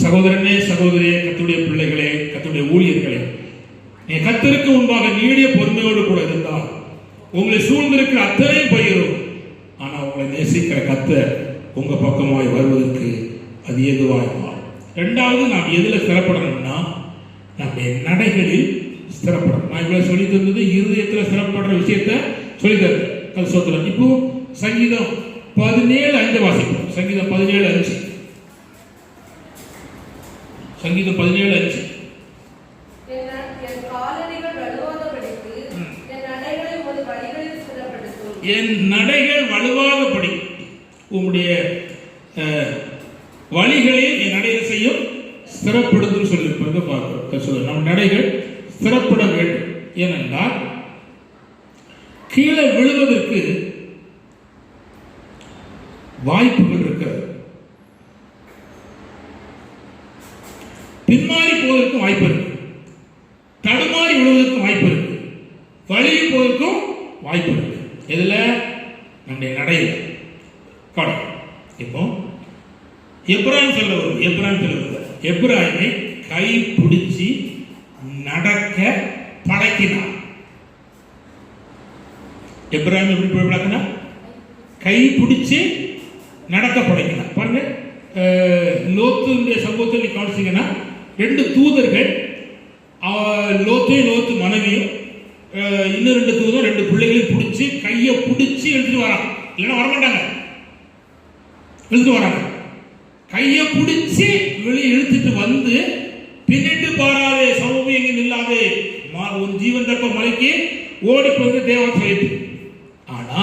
சகோதரனே சகோதரியே, கர்த்தருடைய பிள்ளைகளே, கர்த்தருடைய ஊழியர்களே, நீ கர்த்தருக்கு முன்பாக நீடிய பொறுமையோடு கூட இருந்தால் உங்களை சூழ்ந்திருக்கிற அத்தனை போயிடும். ஆனா உங்களை நேசிக்கிற கர்த்தர் உங்க பக்கமாய் வருவதற்கு அது ஏதுவாய் மாறும். இரண்டாவது, நாம் எதுல ஸ்திரப்படணும்னா நம்முடைய நடைகளில் ஸ்திரப்படணும். நான் இவ்வளவு சொல்லி தந்தது இருதயத்தில் ஸ்திரப்படுற விஷயத்தை சொல்லி தருது. சொல்றேன். இப்போ சங்கீதம் 17:5 வாசிப்போம். சங்கீதம் 17:5. சங்கீதம் 17:5. என் நடைகள் வலுவாதபடி உம்முடைய வழிகளில் என் நடையை செய்யும் ஸ்திரப்படுத்தும் சொல்லியிருப்பதை பார்க்கிறோம். நம் நடைகள் ஸ்திரப்பட வேண்டும். ஏனென்றால் கீழே விழுவதற்கு வாய்ப்புகள் இருக்கிறது, பின்மாறி போவதற்கும் வாய்ப்பு இருக்கு, தடுமாறி விழுவதற்கும் வாய்ப்பு இருக்கு, வழியை போவதற்கும் வாய்ப்பு இருக்கு. இதுல நம்முடைய நடையில் கடை. இப்போ எப்ராஹிம் சொல்ல எப்ராஹிமை கை பிடிச்சி நடக்க பழக்கினார். எப்ராஹிம் எப்படி பழக்கினா? கை பிடிச்சி நடக்க பழக்கினார். பாருங்க, லோத்துடைய சம்பவத்தில் கவனிச்சீங்கன்னா 2 தூதர்கள், லோத்து மனைவியும் இன்னும் 2 தூதர் 2 பிள்ளைகளையும் பிடிச்சி கையை பிடிச்சி எடுத்துட்டு வராங்க. இல்லைன்னா வரமாட்டாங்க, எடுத்துட்டு வராங்க. கையை பிடிச்சி வெளியே இழுத்துட்டு வந்து பின்னிட்டு பாராதே, சமூகம் எங்கே நில்லாதே, ஒரு ஜீவன் தப்ப மலைக்கு ஓடி போய் தேவன் சொல்லிட்டு. ஆனா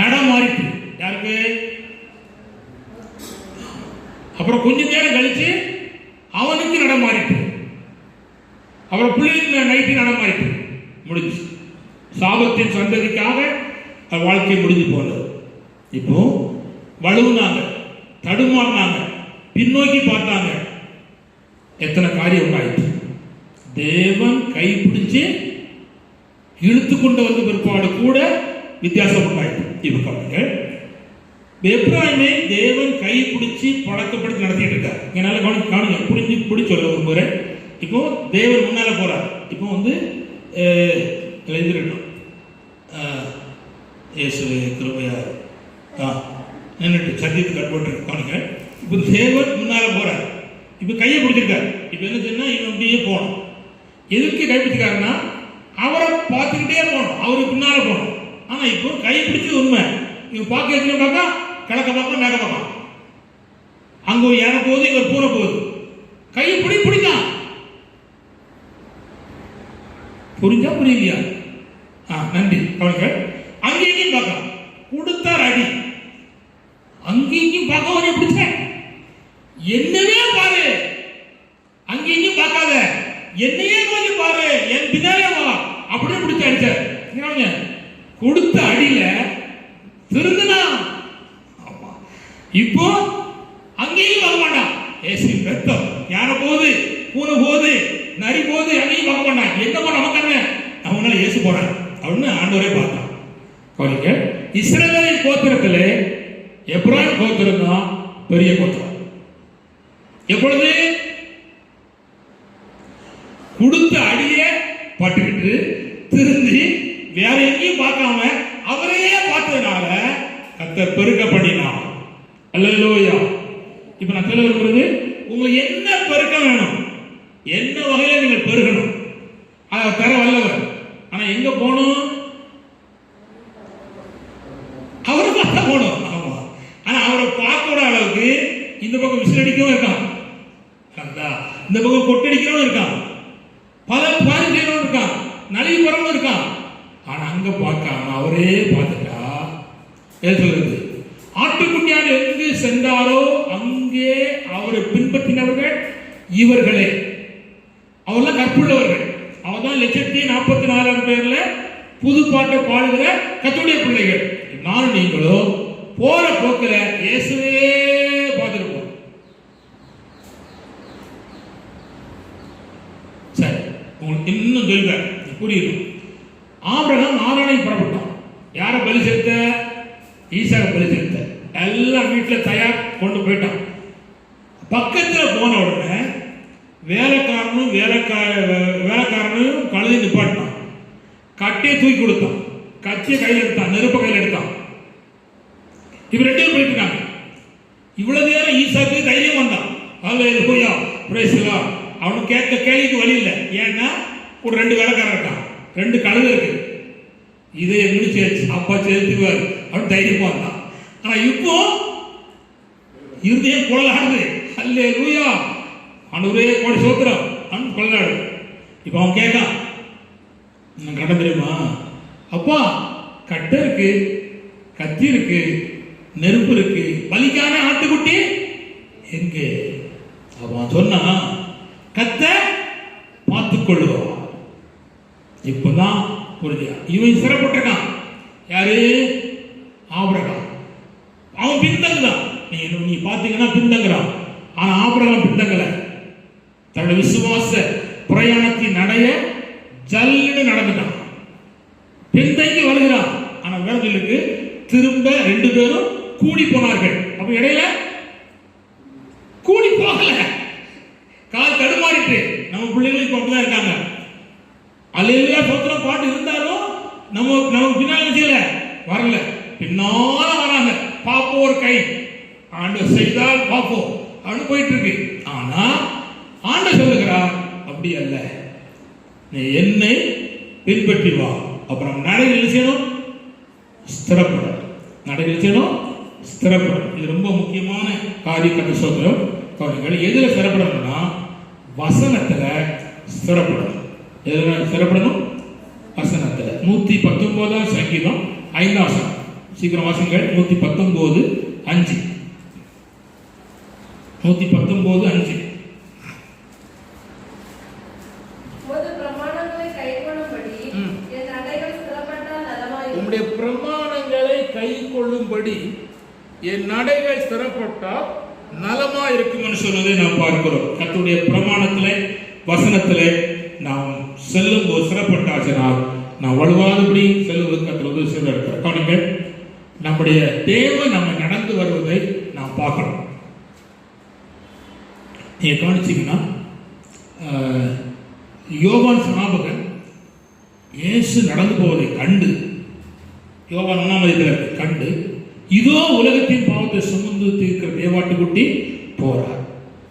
நடமாறிட்டு யாருக்கு? அப்புறம் கொஞ்ச நேரம் கழிச்சு அவனுக்கு நடமாறிட்டு, அப்புறம் பிள்ளைங்க நைட்டு நடமாறிட்டு முடிஞ்சு. சாபத்தின் சந்ததிக்காக வாழ்க்கை முடிஞ்சு போனது. இப்போ வலுவுனாங்க, தடுமாறினாங்க, பின்னோக்கி பார்த்தாங்க, எத்தனை காரியம் உண்டாயிற்று. தேவன் கைப்பிடிச்சு இழுத்து கொண்டு வந்த பிற்பாடு கூட வித்தியாசம் உண்டாயிற்று. இப்ப பாருங்க, எப்ராஹிமை தேவன் கை பிடிச்சி பழக்கப்படுத்தி நடத்திட்டு இருக்கார். என்னால கவனிங்க, புரிஞ்சு பிடிச்ச ஒரு முறை. இப்போ தேவன் முன்னால போறார். இப்போ எழுந்திருக்கணும். இயேசுவே கிருபையா நின்றுட்டு சத்தியத்தை கட் பண்ணிருக்கானுங்க. இப்போ தேவன் முன்னால் போகிறார். இப்போ கையை பிடிச்சிருக்காரு. இப்போ என்ன சொன்னால் இவன் அப்படியே போகணும். எதுக்கு கை பிடிச்சிருக்காருன்னா அவரை பார்த்துக்கிட்டே போகணும், அவருக்கு பின்னால் போகணும். ஆனால் இப்போ கையை பிடிச்சது உண்மை. இவன் பார்க்க வச்சுன்னு பார்க்க கிழக்க பார்க்க மேற்க பார்க்கலாம். அங்கே ஒரு யானை போகுது, இங்கே ஒரு பூனை போகுது. கையை பிடிக்கலாம். புரிஞ்சா புரியலையா? நன்றி. கவனிக்க. அங்கேயும் பார்க்கலாம். கொடுத்தார் அடி. அங்கேயும் பார்க்க அவனை பிடிச்சேன். என்னவே பாரு, அங்கேயும் பார்க்காத, என்னையே கொஞ்சம் பாரு, என் பின்னாலே வா, அப்படியே பிடிச்ச அடிச்சார். கொடுத்த அடியில திருந்தனா. இப்போ அங்கேயும் பார்க்க மாட்டான். ஏசி ரத்தம், யானை போகுது, பூனை போகுது, நரி போகுது, அங்கேயும் பார்க்க மாட்டான். எங்க போன நமக்கு அவனால ஏசு போறான் அப்படின்னு ஆண்டவரே பார்த்தான். கவனிக்க. இஸ்ரவேலின் கோத்திரத்தில் எப்ராயிம் கோத்திரம் தான் பெரிய கோத்திரம். எப்பொழுது கொடுத்த அடிய பட்டுக்கிட்டு திருந்தி வேற எங்கேயும் பார்க்காம அவரையே பார்த்ததுனால கர்த்தர் பெருக்க பண்ணினார். அல்லேலூயா. இப்ப நான் சொல்ல விரும்புறது, உங்களுக்கு என்ன பெருக்க வேணும், என்ன வகையில நீங்கள் பெருகணும், அதை தர வல்லவர். ஆனா எங்க போகணும்? அவரை பார்த்தா போகணும். ஆமா. ஆனா அவரை பார்க்கிற அளவுக்கு இந்த பக்கம் விசிலடிக்கவும் இருக்கான், இந்த பக்கம் கொட்டடிக்கிறவன் இருக்கான், பல பாதி செய்யறவன் இருக்கான், நலிவு பரவன் இருக்கான். ஆனா அங்க பார்க்காம அவரே பார்த்துட்டா சொல்றது, ஆட்டுக்குட்டியார் எங்கு சென்றாரோ அங்கே அவரை பின்பற்றினவர்கள் இவர்களே. அவர்லாம் கற்புள்ளவர்கள். அவர்தான் 1,44,000 பேர்ல புது பாட்டை பாடுகிற கர்த்தருடைய பிள்ளைகள். நானும் நீங்களும் போற போக்கில இயேசுவே பார்த்திருப்போம். சரி, உங்களுக்கு இன்னும் சொல்லுங்க புரியுது. ஆபிரகாம் ஆரானை புறப்பட்டான். யாரை பலி செலுத்த? ஈசாவை பலி செலுத்த. எல்லாம் வீட்டில் தயார் கொண்டு போயிட்டான். பக்கத்தில் போன உடனே வேலைக்காரனும் கழுதி நிப்பாட்டினான். கட்டியை தூக்கி கொடுத்தான், கச்சியை கையில் எடுத்தான், நெருப்ப கையில் எடுத்தான். இவ ரெண்டு பேரும் போயிட்டு இருக்காங்க. இவ்வளவு நேரம் ஈசாக்கு தைரியம் வந்தான். அல்லேலூயா, பிரைஸ் தி லார்ட். அவனுக்கு கேட்க கேள்விக்கு வழி இல்லை. ஏன்னா ஒரு 2 வேலைக்காரன் இருக்கான், 2 கழுதை இருக்கு. இதை முடிச்சு அப்பா சேர்த்துவார் அவன் தைரியமா இருந்தான். ஆனா இப்போ இருதயம் குழலாடுது. அல்லேலூயா, ஆண்டவரே கோடி சோத்திரம் அவன் குழலாடு. இப்போ அவன் கேட்கான், கட்ட தெரியுமா அப்பா? கட்டை இருக்கு, கத்தி இருக்கு, நெருப்பு இருக்கு, பலிக்கான ஆட்டுக்குட்டி எங்கே? அவன் சொன்னா கத்த பார்த்துக் கொள்ளுவான். இப்பதான் புரிஞ்சா. இவன் சிறப்பட்டிருக்கான். யாரு? ஆபிரகாம். அவன் பின்தங்குதான். நீ பாத்தீங்கன்னா பின்தங்குறான். ஆனா ஆபிரகாம் பின்தங்கல. தன்னுடைய விசுவாச பிரயாணத்தின் நடைய ஜல்லுன்னு நடந்துட்டான். பின்தங்கி வருகிறான். ஆனா வேலைகளுக்கு திரும்ப 2 பேரும் கூடி போனார்கள். அப்ப இடையில கூடி போகல, கால் தடுமாறிட்டு. நம்ம பிள்ளைகள் இப்ப அப்படிதான் இருக்காங்க. அல்லேலூயா சோத்திரம் பாட்டு இருந்தாலும் நம்ம பின்னால செய்யல, வரல, பின்னால வராங்க. பாப்போம் ஒரு கை, ஆண்டவர் செய்தால் பாப்போம் அப்படின்னு போயிட்டு இருக்கு. ஆனா ஆண்டவர் சொல்லுகிறார், அப்படி அல்ல, நீ என்னை பின்பற்றி வா. அப்புறம் நடையில் செய்யணும், ஸ்திரப்படும். நடையில் செய்யணும், ஸ்திரப்படும். இது ரொம்ப முக்கியமான காரியம். கட்ட சோத்திரம் கவனிங்கள். எதுல ஸ்திரப்படணும்னா வசனத்துல ஸ்திரப்படணும். எதுல ஸ்திரப்படணும்? வசனத்துல. 119 சங்கீதம் 5 வசனம். சீக்கிரம் வாசிங்கள். 119:5. 119:5. உம்முடைய பிரமாணங்களை கை கொள்ளும்படி என் நடைகள் ஸ்திரப்பட்டால் நலமா இருக்கும் சொல்வதை நாம் பார்க்கிறோம். கர்த்தருடைய பிரமாணத்திலே வசனத்திலே நாம் செல்லும் போது ஸ்திரப்பட்டாச்சினால் நாம் வலுவாதபடி செல்வது கர்த்தர் உதவி செய்திருக்கிறார். கவனிங்கள், நம்முடைய தேவன் நம்ம நடந்து வருவதை நாம் பார்க்கணும். நீங்க கவனிச்சீங்கன்னா யோவான் ஸ்நாபகன் இயேசு நடந்து போவதை கண்டு, யோவான் 1 கண்டு, இதோ உலகத்தின் பாவத்தை சுமந்து தீர்க்கிற தேவாட்டுக்குட்டி போறார்.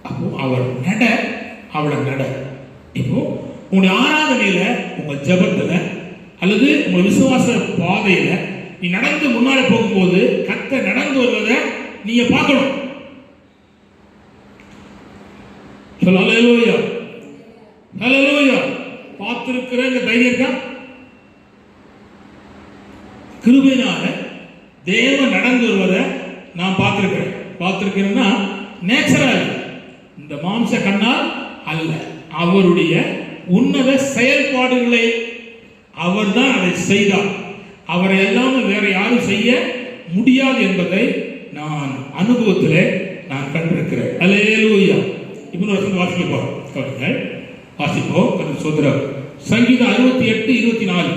அப்போ அவர் நட, அவளை நட. இப்போ உங்களுடைய ஆராதனையில, உங்க ஜபத்துல, அல்லது உங்க விசுவாச பாதையில நீ நடந்து முன்னாலே போகும்போது கர்த்தர் நடந்து வருவதை நீங்க பார்க்கணும். ஹல்லேலூயா, ஹல்லேலூயா. பார்த்திருக்கிற இந்த தைரியம் இருக்கா? கிருபையினால தேவன் நடந்து வருவதை நான் பார்த்திருக்கிறேன்னா நேச்சரா இந்த மாம்ச கண்ணால் அல்ல, அவருடைய உன்னத செயல்பாடுகளை அவர் தான் அதை செய்தார். அவரை எல்லாம் வேற யாரும் செய்ய முடியாது என்பதை நான் அனுபவத்திலே நான் கண்டிருக்கிறேன். அல்லேலூயா. இப்போ வாசிப்போம், வாசிப்போம். சோதரம் சங்கீதம் 68:24.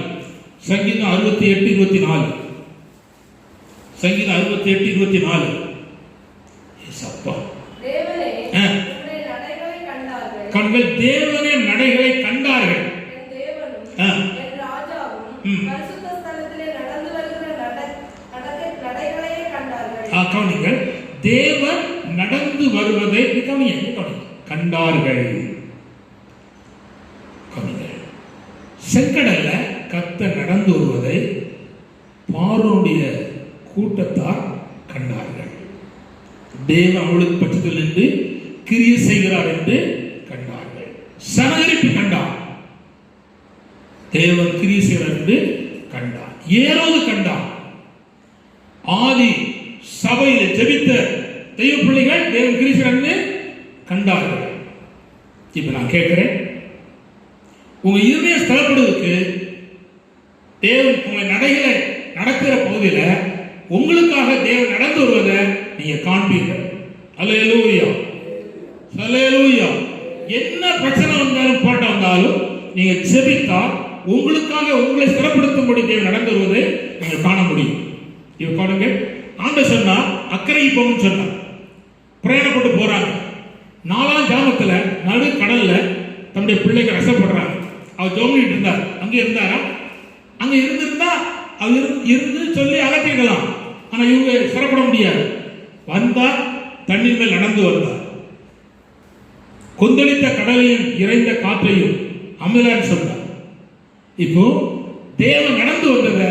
சங்கீதம் 68:24. சங்கீதம் 68:24. அப்பா கண்கள் தேவனே நடைகளை கண்டார்கள். கவனிங்கள், தேவன் நடந்து வருவதை கண்டார்கள். செங்கடல்ல கர்த்தர் நடந்து வருவதை பார்வோனுடைய கூட்டத்தார் கண்டார்கள். தேவன் அவளுக்கு பட்சத்தில் நின்று கிரியை செய்கிறார் என்று கண்டார்கள். சனகரிப்பு கண்டார், தேவன் கிரியை செய்கிறார் என்று கண்டார். ஏரோது கண்டார். ஆதி சபையில் ஜெபித்த தெய்வ பிள்ளைகள் தேவன் கிரியை செய்கிறார் என்று கண்டார்கள். இப்ப நான் கேட்கிறேன், உங்க இருதய ஸ்தலப்படுவதற்கு தேவன் உங்களை நடைகளை நடக்கிற பகுதியில உங்களுக்காக தேவன் நடந்து வருவதை நீங்க காண்பீர்கள். அல்லேலூயா, அல்லேலூயா. என்ன பிரச்சனை வந்தாலும் போட்ட வந்தாலும் நீங்க ஜெபித்தால் உங்களுக்காக உங்களை ஸ்திரப்படுத்தும்படி தேவன் நடந்து வருவதை நீங்க காண முடியும். இப்ப பாருங்க, ஆண்டவர் சொன்னா அக்கறைக்கு போகணும்னு சொன்னார். பிரயாணப்பட்டு போறாங்க. 4ஆம் ஜாமத்துல நடு கடல்ல தன்னுடைய பிள்ளைகள் ரசப்படுறாங்க. அவர் ஜோமிட்டு இருந்தார். அங்க இருந்தாரா? அங்க இருந்திருந்தா அவர் இருந்து சொல்லி அகற்றிக்கலாம். ஆனா இவங்க சிறப்பட முடியாது. வந்தார், தண்ணீர் மேல் நடந்து வந்தார். கொந்தளித்த கடலையும் இறைந்த காற்றையும் அமிலான்னு சொன்னார். இப்போ தேவன் நடந்து வந்ததை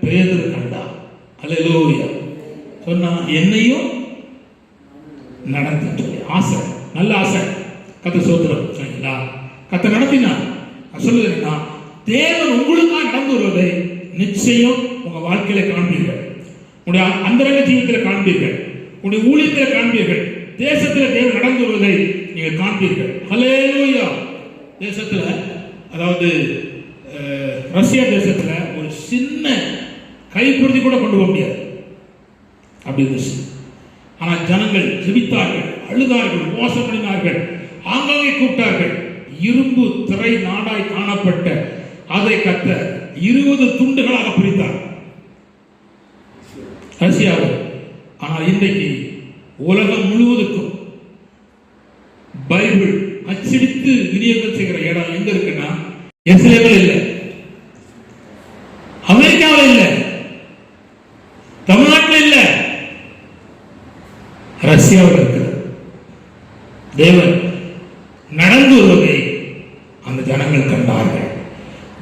பேதுரு கண்டார். அல்லேலூயா. சொன்னா என்னையும் நடந்து ஆசை, நல்ல ஆசை. கர்த்தர் ஸ்தோத்திரம். சரிங்களா? கர்த்தர் நடத்தினார். சொல்லுங்க, தேவன் உங்களுக்காக நடந்து வருவதை நிச்சயம் உங்க வாழ்க்கையில காண்பீர்கள். உங்களுடைய அந்தரங்க ஜீவியத்தில் காண்பீர்கள், உங்களுடைய ஊழியத்தில் காண்பீர்கள், தேசத்தில் தேவன் நடந்து வருவதை நீங்கள் காண்பீர்கள். ஹல்லேலூயா. தேசத்துல, அதாவது ரஷ்யா தேசத்துல ஒரு சின்ன கைப்பிரதி கூட கொண்டு போக முடியாது அப்படி இருந்துச்சு. ஆனா ஜனங்கள் ஜெபித்தார்கள், அழுதார்கள், மோசம் பண்ணினார்கள், ஆங்காங்கே கூப்பிட்டார்கள். இரும்பு திரை நாடாய் காணப்பட்ட அதை கர்த்தர் 20 துண்டுகளாக பிரித்தார் ரஷ்யாவில். ஆனால் இன்றைக்கு உலகம் முழுவதுக்கும் பைபிள் அச்சடித்து விநியோகம் செய்கிற இடம் எங்க இருக்குன்னா, இஸ்ரேலில் இல்லை, அமெரிக்காவில் இல்லை, தமிழ்நாட்டில் இல்லை, ரஷ்யாவில் இருக்கிறது. தேவன் நடந்து வருவதை அந்த ஜனங்கள் கண்டார்கள்.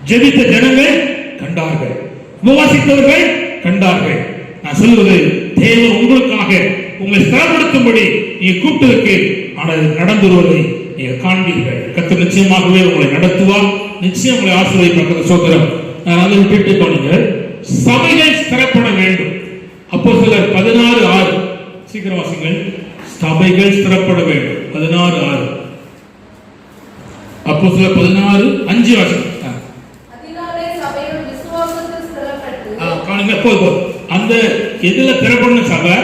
ஜெபித்த ஜனங்கள் கண்டார்கள், உபவாசித்தவர்கள் கண்டார்கள். நான் சொல்வது, தேவன் உங்களுக்காக உங்களை ஸ்திரப்படுத்தும்படி நீங்க கூப்பிட்டதற்கு ஆனால் நடந்து வருவதை நீங்க காண்பீர்கள். கர்த்தர் நிச்சயமாகவே உங்களை நடத்துவார், நிச்சயம் உங்களை ஆசீர்வதிப்பார். சோதரம் நான் அதை கேட்டுக் கொள்ளுங்கள். சபைகள் ஸ்திரப்பட வேண்டும். அப்போஸ்தலர் 16:6 சீக்கிரம் வாசிங்கள். சபைகள் ஸ்திரப்பட வேண்டும். 16:6 அப்போஸ்தலர் 16:5 வாசிங்க. அதினாலே சபைகள் விசுவாசத்தில் ஸ்திரப்பட்டு காணுங்க. போதும். அந்த எதுல திறப்படணும்? சபை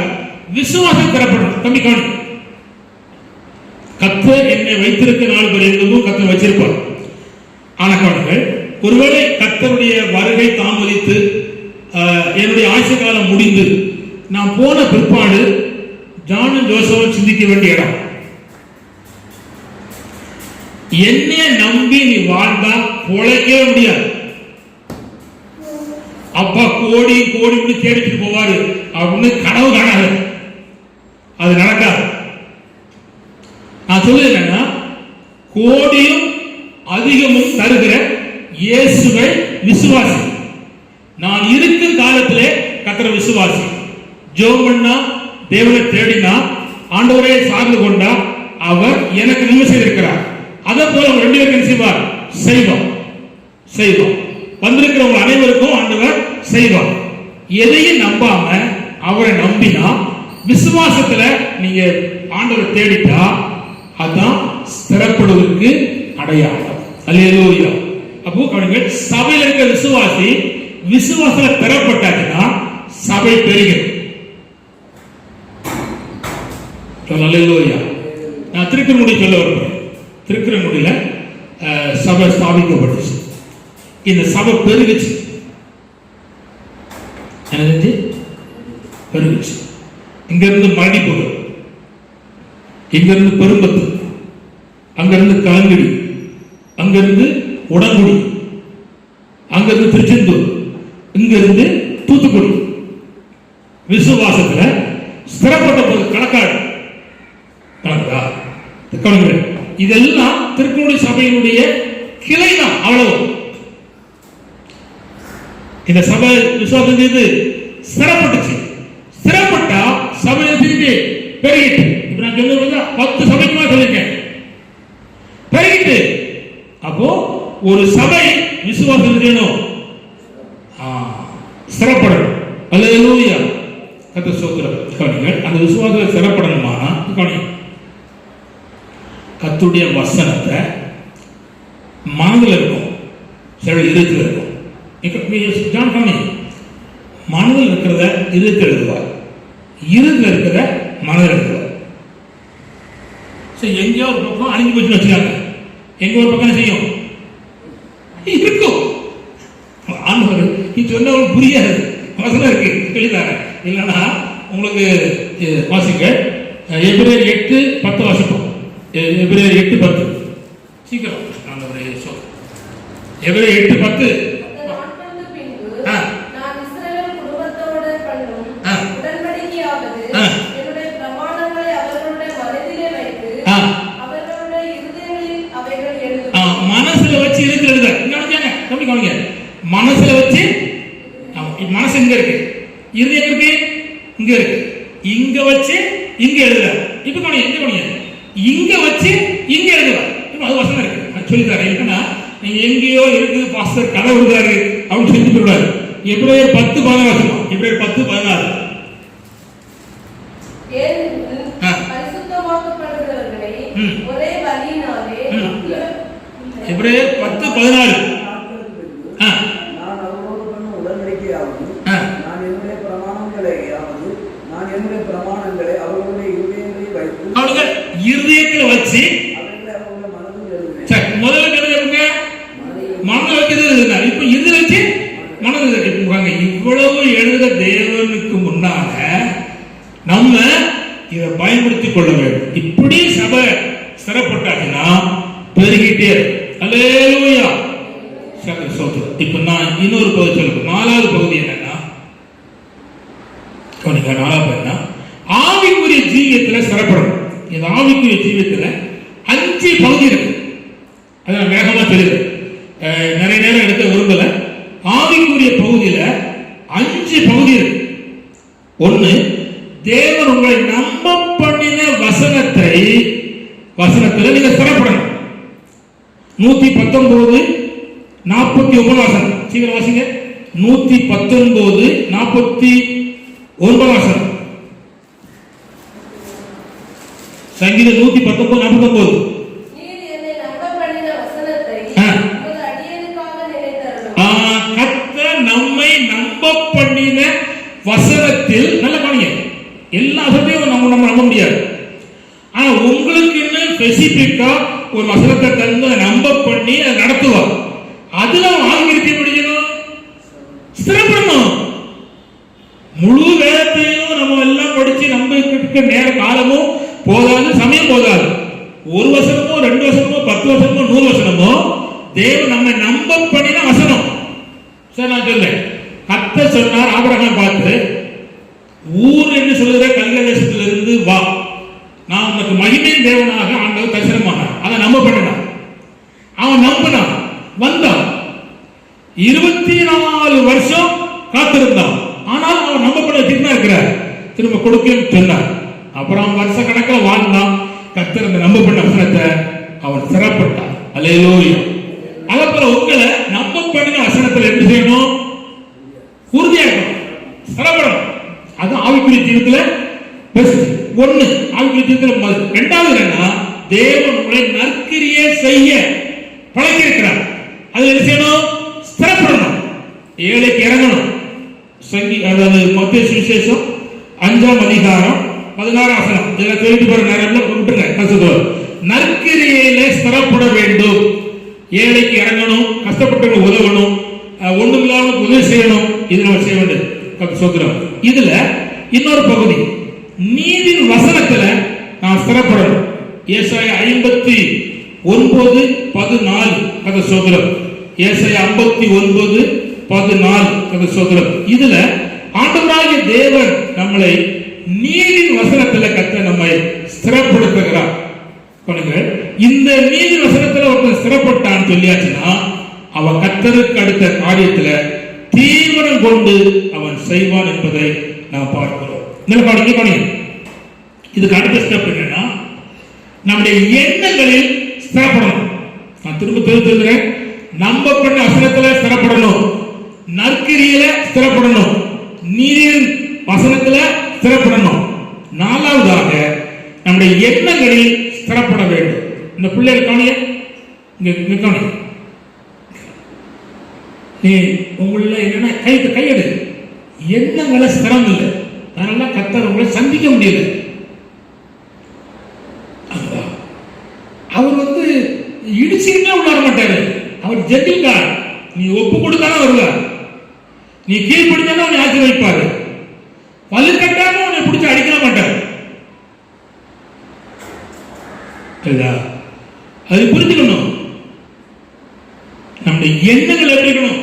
விசுவாசம் திறப்படணும். தம்பி காணு, கர்த்தர் என்னை வைத்திருக்க 4 பேர் இருந்தும் கர்த்தர் வச்சிருப்பார். ஆனா காணுங்கள், ஒருவேளை கர்த்தருடைய வருகை தாமதித்து என்னுடைய ஆட்சி காலம் முடிந்து நான் போன பிற்பாடு ஜானும் ஜோசவும் சிந்திக்க வேண்டிய இடம். என்னைய நம்பி நீ வாழ்ந்தா பொழைக்கவே முடியாது. அப்பா கோடி கோடி தேடிட்டு போவாரு அப்படின்னு கனவு காணாது, அது நடக்காது. நான் சொல்லுது என்னன்னா, கோடியும் அதிகமும் தருகிற இயேசுவை விசுவாசி. நான் இருக்கும் காலத்திலே கர்த்தரை விசுவாசி. ஜெபம் பண்ணா, தேவனை தேடினா, ஆண்டவரே சார்ந்து கொண்டா, அவர் எனக்கு நன்மை செய்திருக்கிறார். அதை போல அவர் 2 பேரும் செய்வார், செய்வோம் செய்வோம். வந்திருக்கிறவங்க அனைவருக்கும் ஆண்டவர் செய்வார். எதையும் நம்பாம அவரை நம்பினா, விசுவாசத்துல நீங்க ஆண்டவரை தேடிட்டா, அதான் ஸ்திரப்படுவதற்கு அடையாளம். அல்லேலூயா. அப்போ கவனிங்க, சபையில் இருக்கிற விசுவாசி விசுவாசத்துல பெறப்பட்டாச்சுன்னா சபை பெருகும். அல்லேலூயா. நான் திருக்குறங்குடி சொல்ல வருகிறேன். திருக்குறங்குடியில சபை ஸ்தாபிக்கப்பட்டுச்சு. இந்த சபை பெருகுச்சு. என்னது பெருகுச்சு. இங்கிருந்து மரணிப்புகள், இங்கிருந்து பெரும்பத்து, அங்கிருந்து கலங்குடி, அங்கிருந்து உடங்குடி, அங்கிருந்து திருச்செந்தூர், இங்கிருந்து தூத்துக்குடி. விசுவாசத்துல ஸ்திரப்பட்ட போது கணக்காடு இதெல்லாம் திருக்குறள் சபையினுடைய கிளை தான். அவ்வளவு இந்த சபை விசுவாசம் செய்து ஸ்திரப்பட்டுச்சு. ஸ்திரப்பட்டா சபையை திரும்பி பெருகிட்டு, இப்ப நான் சொல்லுவது 10 சபைக்குமா சொல்லிருக்கேன், பெருகிட்டு. அப்போ ஒரு சபை விசுவாசம் செய்யணும், ஸ்திரப்படணும். அல்லேலூயா. கர்த்தர் ஸ்தோத்திரம். கவனிங்கள், அந்த விசுவாசத்தை ஸ்திரப்படணுமானா கவனிங்க, கர்த்தருடைய வசனத்தை மனதில் இருக்கும், சில இருதயத்தில் இருக்கும். மனதில் இருக்கிறத இருதயத்தில் எழுதுவார், இருதயத்தில் இருக்கிறத மனதில் எழுதுவார். எங்கேயோ ஒரு பக்கம் அழிஞ்சு போச்சுன்னு வச்சுக்காங்க, எங்க ஒரு பக்கம் செய்யும் இருக்கும். நீ சொன்னவங்களுக்கு புரியாது, வசனம் இருக்கு எழுதாங்க. இல்லைன்னா உங்களுக்கு வாசிக்க எபிரேயர் 8:10 வாசிப்போம். எபிரேயர் 8:10 சீக்கிரம். எபிரேயர் 8:10. மனசுல வச்சு இருக்கு எழுத. மனசுல வச்சு, மனசு இங்க இருக்கு, இருதயம் இருக்கு இங்க இருக்கு, இங்க வச்சு இங்க எழுதுற. இப்ப கவனிங்க, எங்க கவனிங்க, இங்க வச்சு இங்க எழுதுற. இப்ப அது வசனம் இருக்கு, நான் சொல்லி தரேன். இல்லைன்னா நீங்க எங்கேயோ இருக்கு பாஸ்டர் கதை விடுறாரு அப்படின்னு சொல்லி சொல்றாரு. எபிரேயர் 10:14 வசனம். எபிரேயர் 10:14. எபிரேயர் 10:14. இருதயத்தில் வச்சு முதல்ல மனதில் வைக்கிறது. இப்ப இது வச்சு மனதில். இவ்வளவு எழுத தேவனுக்கு முன்னால நம்ம இதை பயன்படுத்திக் கொள்ள வேண்டும். இப்படி சபை ஸ்திரப்பட்டாச்சுன்னா பெருகிட்டே இருக்கு. அல்லேலூயா. இப்ப நான் இன்னொரு பகுதி சொல்லுவேன். 4வது பகுதி என்னன்னா, 4வது என்ன, ஆவிக்குரிய ஜீவியத்துல ஸ்திரப்படணும். இந்த ஆவிக்குரிய ஜீவியத்துல 5 பகுதி இருக்கு. அதை நான் வேகமா சொல்லிடுறேன், நிறைய நேரம் எடுக்க விரும்பல. ஆவிக்குரிய பகுதியில 5 பகுதி இருக்கு. 1, தேவன் உங்களை நம்ப பண்ணின வசனத்துல நீங்க ஸ்திரப்படணும். 119:49 வசனம். சீக்கிரம் வாசிங்க. 119:49 வசனம். சங்கீதம் 119:49. கர்த்தர் நம்மை நம்ப பண்ணின வசனத்தில், நல்ல கவனிங்க, எல்லா வசனத்தையும் நம்ம நம்ப முடியாது. ஆனா உங்களுக்கு இன்னும் ஸ்பெசிபிக்கா ஒரு வசனத்தை தந்து நம்ப பண்ணி அதை நடத்துவார். அதுல ஆங்கிலத்தை படிக்கணும், ஸ்திரப்படணும். முழு வேதத்தையும் நம்ம எல்லாம் படிச்சு நம்ம நேர காலமும் போதாது, சமயம் போதாது. 1 வசனமோ 2 வசனமோ 10 வசனமோ 100 வசனமோ தேவன் நம்ம நம்ப பண்ணின வசனம். சரி, நான் சொல்றேன். கர்த்தர் சொன்னார் ஆபிரகாம் பார்த்து, ஊர் என்ன சொல்லுகிற கல்ல தேசத்திலிருந்து வா, நான் உனக்கு மகிமையின் தேவனாக ஆண்டவர் தரிசனமாக. அதை நம்ப பண்ணினான். அவன் நம்பினான், வந்தான். 24 வருஷம் காத்திருந்தான். ஆனால் அவன் நம்பப்பட வச்சுட்டு தான் இருக்கிறார். திரும்ப கொடுக்கன்னு சொன்னார். அப்புறம் அவன் வருஷ கணக்கில் வாழ்ந்தான். கர்த்தர் அந்த நம்பப்பட்ட வசனத்தை அவன் சிறப்பட்டான். அல்லேலூயா. அதப்போல உங்களை நம்பப்பட்ட வசனத்தில் எப்படி செய்யணும்? உறுதியாகணும், சிறப்படணும். அது ஆவிக்குரிய ஜீவிதத்துல பெஸ்ட். ஒண்ணு ஆவிக்குரிய ஜீவிதத்துல முதல். இரண்டாவது என்ன? தேவன் உங்களை நற்கிரியை செய்ய பழக்கி இருக்கிறார். அது என்ன செய்யணும்? ஸ்திரப்படணும், ஏழைக்கு இறங்கணும். அதாவது மத்தேயு சுவிசேஷம் 5ஆம் அதிகாரம் 16ஆம் வசனம். இதெல்லாம் சொல்லிட்டு போற நேரம்ல விட்டுருங்க. கஷ்டத்தோடு நற்கிரியிலே ஸ்திரப்பட வேண்டும். ஏழைக்கு இறங்கணும், கஷ்டப்பட்டவங்க உதவணும், ஒண்ணுமில்லாம உதவி செய்யணும். இது நம்ம செய்ய வேண்டும். சோத்திரம். இதுல இன்னொரு பகுதி, நீதியின் வசனத்துல நான் ஸ்திரப்படணும். ஏசாயா 59:14 கதை சோத்திரம். ஏசாயா 59:14 கதை சோத்திரம். இதுல ஆண்டவராகிய தேவன் நம்மளை நீதியின் வசனத்துல கர்த்தர் நம்மை ஸ்திரப்படுத்துகிறார். இந்த நீதி வசனத்துல ஒருத்தர் ஸ்திரப்பட்டான்னு சொல்லியாச்சுன்னா அவன் கர்த்தருக்கு அடுத்த காரியத்துல தீவிரம் கொண்டு அவன் செய்வான் என்பதை நாம் பார்க்கிறோம். இதுக்கு அடுத்த ஸ்டெப் என்னன்னா, நம்முடைய எண்ணங்களில் ஸ்திரப்படணும். நான் திரும்ப சொல்லுகிறேன், நம்பப்பட்ட வசனத்துல ஸ்திரப்படணும், நற்கிரியில ஸ்திரப்படணும், நீதியின் வசனத்துல ஸ்திரப்படணும். நாலாவதாக நம்முடைய எண்ணங்களில் ஸ்திரப்பட வேண்டும். இந்த பிள்ளைகள் கவனிய உங்கள என்னன்னா கையெடு எண்ணங்களை ஸ்திரம் இல்லை. அதனால கர்த்தர் உங்களை சந்திக்க முடியல. அவர் இடிச்சுக்கிட்டே உள்ள வர மாட்டாரு. அவர் ஜெட்டில்கார். நீ ஒப்பு கொடுத்தாலும் வருவார். நீ கீழ்படித்தாலும் அவனை ஆசீர்வதிப்பாரு. வலுக்கட்டாம அவனை பிடிச்சி அடிக்க மாட்டார். அது புரிஞ்சுக்கணும். நம்முடைய எண்ணங்கள் எப்படி இருக்கணும்?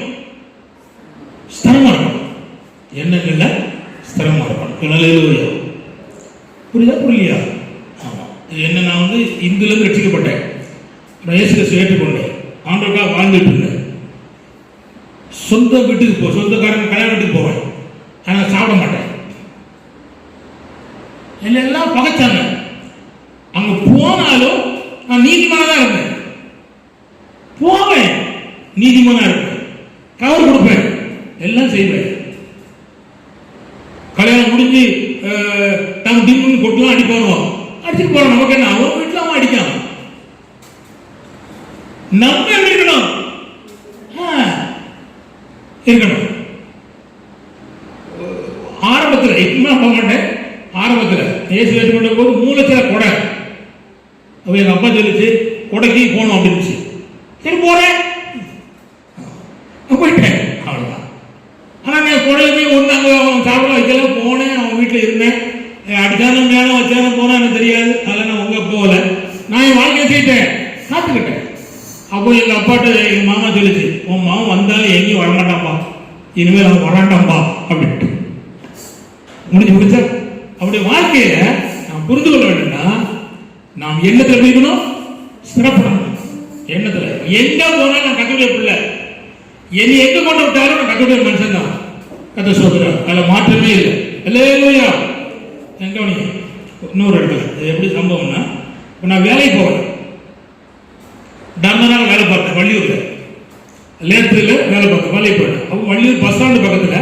ஸ்திரமா இருக்கணும். எண்ணங்கள்ல ஸ்திரமா இருக்கணும். புரியுதா? புரியலையா? ஆமா. என்ன, நான் இந்துல இருந்து ரட்சிக்கப்பட்டேன். நான் இயேசு கிறிஸ்துவை ஏற்றுக்கொண்டேன். ஆண்டவருக்காக வாழ்ந்துட்டு இருந்தேன். சொந்த வீட்டுக்கு சொந்தக்காரங்க கல்யாண வீட்டுக்கு போவேன். ஆனால் சாப்பிட மாட்டேன். எல்லாம் பகைச்சாங்க. அங்க போனாலும் நான் நீதிமானா தான் இருப்பேன். போவேன், நீதிமானா இருப்பேன், கவர் கொடுப்பேன், எல்லாம் செய்வேன். கல்யாணம் முடிஞ்சு நம்ம டிம்னு கொட்டுலாம் அடிப்பானோ, அடிச்சுட்டு போறோம். நமக்கு என்ன, அவன் வீட்டில் அவன் அடிக்கான். நம்ம எப்படி இருக்கணும்? இருக்கணும். ஆரம்பத்தில் இப்ப போக மாட்டேன். ஆரம்பத்தில் ஏசு ஏற்றுக்கொண்ட போது மூலச்சில கொடை. அவ எங்க அப்பா சொல்லிச்சு, கொடைக்கு போகணும் அப்படின்னு. சரி போறேன், போயிட்டேன், அவ்வளவுதான். ஆனா நான் கொடையுமே ஒண்ணு சாப்பிட வைக்கல. போனேன், அவன் வீட்டில் இருந்தேன். அடிச்சாலும் மேலும் வச்சாலும் போனா எனக்கு தெரியாது. அதெல்லாம் நான் உங்க போகல. நான் என் வாழ்க்கையை செய்யிட்டேன், காத்துக்கிட்டேன். அப்போ எங்க அப்பாட்ட எங்க மாமா சொல்லிச்சு, உன் மாமா வந்தாலும் எங்கேயும் வரமாட்டான்பா, இனிமேல் அவன் வராண்டாம்பா அப்படின்ட்டு முடிஞ்சு முடிச்சா. அவருடைய வாழ்க்கையில நாம் புரிந்து கொள்ள வேண்டும்னா, நாம் எண்ணத்துல போய்க்கணும், ஸ்திரப்படணும். எண்ணத்துல எங்க போனாலும் நான் கத்துடைய பிள்ளை, என்னை எங்க கொண்டு விட்டாலும் நான் கத்துடைய மனுஷன் தான். கத்த சொல்றேன், அதுல மாற்றமே இல்லை. அல்லேலூயா. எங்க இன்னொரு இடத்துல எப்படி சம்பவம்னா, நான் வேலைக்கு போவேன். டர்மனால வேலை பார்த்தேன், வள்ளியூர்ல லேத்துல வேலை பார்த்தேன், வேலைக்கு போயிட்டேன். அப்போ வள்ளியூர் பஸ் ஸ்டாண்டு பக்கத்துல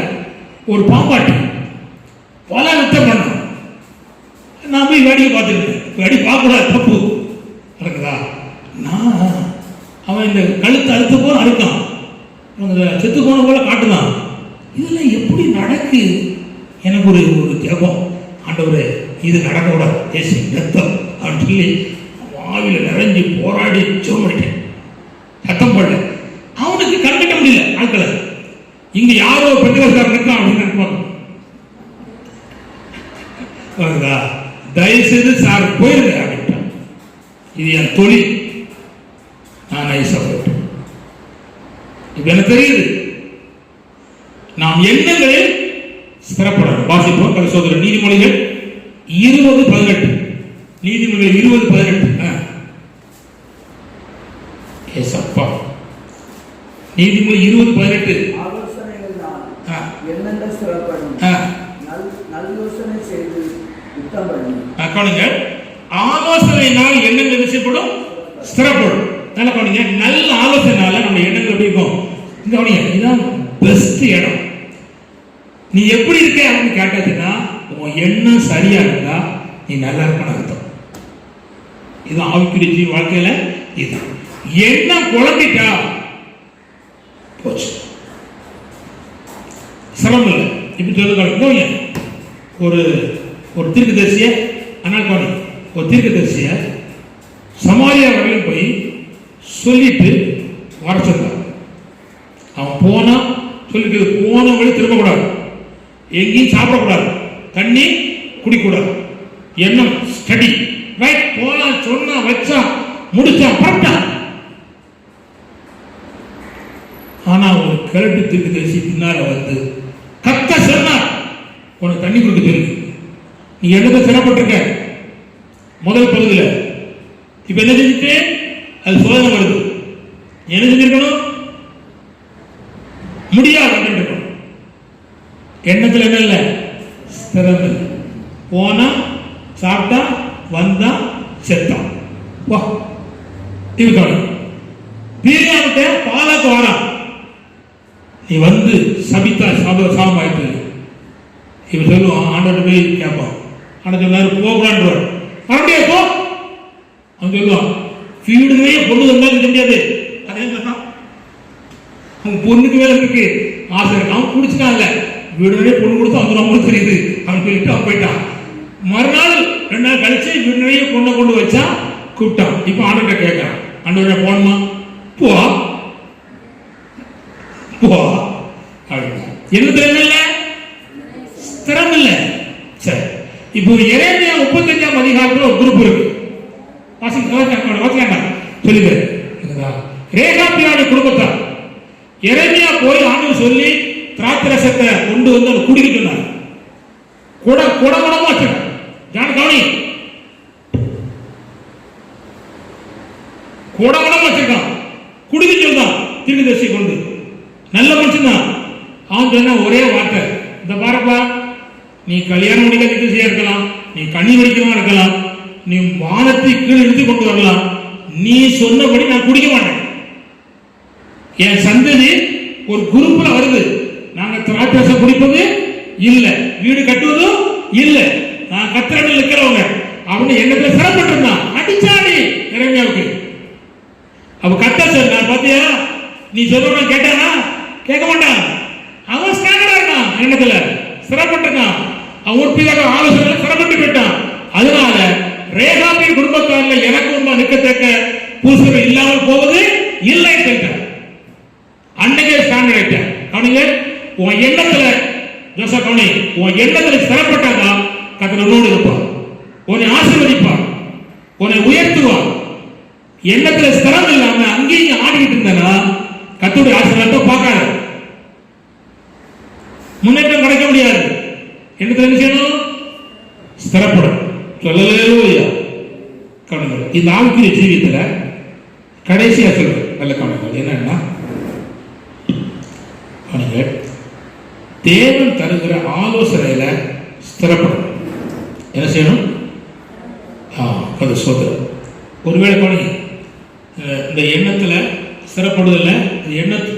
ஒரு பாம்பாட்டி பல நிறுத்தம் பண்ணேன். நான் போய் வேடிக்கை பார்த்துருக்கேன். வேடி பார்க்கக்கூடாது, தப்பு நடக்குதா. நான் அவன் இந்த கழுத்து அழுத்த போல அறுக்கான், செத்து போன போல காட்டுதான். இதெல்லாம் எப்படி நடக்கு? எனக்கு ஒரு ஜெபம், ஆண்டவரே இது நடக்கக்கூடாது, ஏசி ரத்தம் அப்படின்னு சொல்லி ஆவில நிறைஞ்சி போராடி ஜெபம் பண்ணிட்டேன். சத்தம் போடல. அவனுக்கு கண்டுக்க முடியல ஆட்களை. இங்க யாரோ பெற்றோர் இருக்கான் அப்படின்னு நினைப்பாங்க. தயவு செய்து சார் போயிருங்க அப்படின்ட்டான். இது என் தொழில், நான் நைசா போயிட்டேன். இப்ப எனக்கு தெரியுது, நான் நாம் எண்ணங்களில் ஸ்திரப்படணும். வாசிப்போம் கதை சோதரர் நீதிமொழிகள் 20:18. நீதிமொழிகள் 20:18. ஏசப்பா, நீதிமொழி 20:18. ஆலோசனைகள்னால் எண்ணங்கள் ஸ்திரப்படும். நல்லோசனை செய்து யுத்தம் பண்ணி. கவனிங்க, ஆலோசனையினால் எண்ணங்கள் என்ன செய்யப்படும்? ஸ்திரப்படும். நல்லா கவனிங்க, நல்ல ஆலோசனைனால நம்ம எண்ணங்கள் எப்படி இருக்கும்? கவனிங்க, இதுதான் பெஸ்ட் இடம். நீ எப்படி இருக்க அப்படின்னு கேட்டதுன்னா உன் எண்ணம் சரியா இருந்தா நீ நல்லா இருப்பன்னு அர்த்தம். இது ஆவிக்குரிய வாழ்க்கையில இதுதான். எண்ணம் குழம்பிட்டா போச்சு, சிரமம் இல்லை. இப்படி சொல்லுங்க, ஒரு தீர்க்கதரிசிய ஒரு தீர்க்கதரிசிய சமாரியா வரையிலும் போய் சொல்லிட்டு வர சொன்னார். அவன் போனா சொல்லிட்டு போன வழி திரும்பக்கூடாது, எங்கேயும் சாப்பிடக்கூடாது, தண்ணி குடிக்கூடாது, எண்ணம் ஸ்டடி ரைட். போலாம் சொன்னா வச்சா முடிச்சா பட்டான். ஆனா ஒரு கிழட்டு தீர்க்கதரிசி பின்னால வந்து கத்த சொன்னார், உனக்கு தண்ணி கொடுக்க தெரியுது, நீ எண்ணத்தை சிறப்பட்டிருக்க முதல் பகுதியில். இப்ப என்ன செஞ்சுட்டு அது சோதனை வருது, என்ன செஞ்சிருக்கணும்? முடியாது அப்படின்னு இருக்கணும். எண்ணத்துல என்ன இல்லை? ஸ்திரம் இல்லை. போனா சாப்பிட்டா வந்தா செத்தான். வா இருக்கணும். பீரியாவிட்ட பாலாக்கு வாரான், நீ வந்து சபித்தா சாபம் ஆயிட்டு. இவன் சொல்லுவான், ஆண்டோட போய் கேட்பான். ஆண்ட சொன்னாரு போகக்கூடாது, மறுபடியும் போ. அவன் சொல்லுவான், வீடுமே பொண்ணு இருந்தாலும் தெரியாது. அதே மாதிரிதான் அவன் பொண்ணுக்கு மேல இருக்கு ஆசை இருக்கு. அவன் குடிச்சுட்டான்ல, வீடுனே பொண்ணு கொடுத்து அவன் ரொம்ப தெரியுது. அவன் சொல்லிட்டு அவன் போயிட்டான். மறுநாள் 2 நாள் கழிச்சு வீடு நிறைய பொண்ணை கொண்டு வச்சா கூப்பிட்டான். இப்ப ஆண்டோட கேட்கறான், ஆண்டோட போகணுமா? போ போ அப்படின்னா என்னத்துல என்ன இல்லை? ஸ்திரம் இல்லை. சரி, இப்போ எரேமியா 35ஆம் அதிகாரத்தில் ஒரு குரூப் இருக்கு. சொல்லுங்க, ரேகாபியாவுடைய குடும்பத்தார் எரேமியா போய் ஆண்டவர் சொல்லி திராட்சரசத்தை கொண்டு வந்து அவர் குடிக்க சொன்னார். குடமா வச்சிருக்கான். ஜான் கவனி, குடமா வச்சிருக்கான், குடிக்க சொல்றான் தீர்க்கதரிசி கொண்டு. நல்ல மனுஷன் தான். அவன் சொன்ன ஒரே வார்த்தை, இந்த பாருப்பா, நீ கல்யாணம் முடிக்க இருக்கலாம், நீ கண்ணி வடிக்கமா இருக்கலாம், நீ வானத்தை கீழ் எடுத்து கொண்டு வரலாம், நீ சொன்னபடி நான் குடிக்க மாட்டேன். என் சந்ததி ஒரு குரூப்ல வருது, நாங்க திராட்சை குடிப்பது இல்ல, வீடு கட்டுவதும் இல்ல, நான் கத்திரத்தில் இருக்கிறவங்க அப்படின்னு எண்ணத்துல சிறப்பட்டு இருந்தான். அடிச்சாடி இறைமையாவுக்கு. அப்ப கத்த சொன்ன பாத்தியா, நீ சொல்ற கேட்டானா? கேட்க மாட்டான். அவன் ஸ்டாண்டர்டா இருக்கான், எண்ணத்துல சிறப்பட்டு இருக்கான். அவன் உறுப்பினர் ஆலோசனை சிறப்பட்டு போயிட்டான். அதனால ரேகாபின் குடும்பத்தார்ல எனக்கு உண்மை நிற்கத்தக்க பூசல் இல்லாமல் போவது இல்லை கேட்டான். அன்னைக்கே ஸ்டாண்டர்ட் ஆயிட்டான். அவனுங்க உன் எண்ணத்துல ஜோசப் கவனி, உன் எண்ணத்துல சிறப்பட்டாதான் கர்த்தர் உன்னோடு இருப்பான், உன்னை ஆசீர்வதிப்பான், உன்னை உயர்த்துவான். எண்ணத்துல ஸ்திரம் இல்லாம அங்கேயும் ஆடிக்கிட்டு இருந்தனா கர்த்தருடைய ஆசீர்வாதத்தை பார்க்காத, முன்னேற்றம் கிடைக்க முடியாது. எண்ணத்துல என்ன செய்யணும்? ஸ்திரப்படும். சொல்லலையா? கவனிங்கள், இந்த ஆவிக்குரிய ஜீவியத்துல கடைசியா சொல்றேன், நல்ல கவனிங்கள். என்னன்னா, கவனிங்கள், தேவன் தருகிற ஆலோசனையில ஸ்திரப்படும். என்ன செய்யணும்? அது சோதரம். ஒருவேளை கவனிங்க, இந்த எண்ணத்துல ஸ்திரப்படுவதில்லை, எண்ணத்து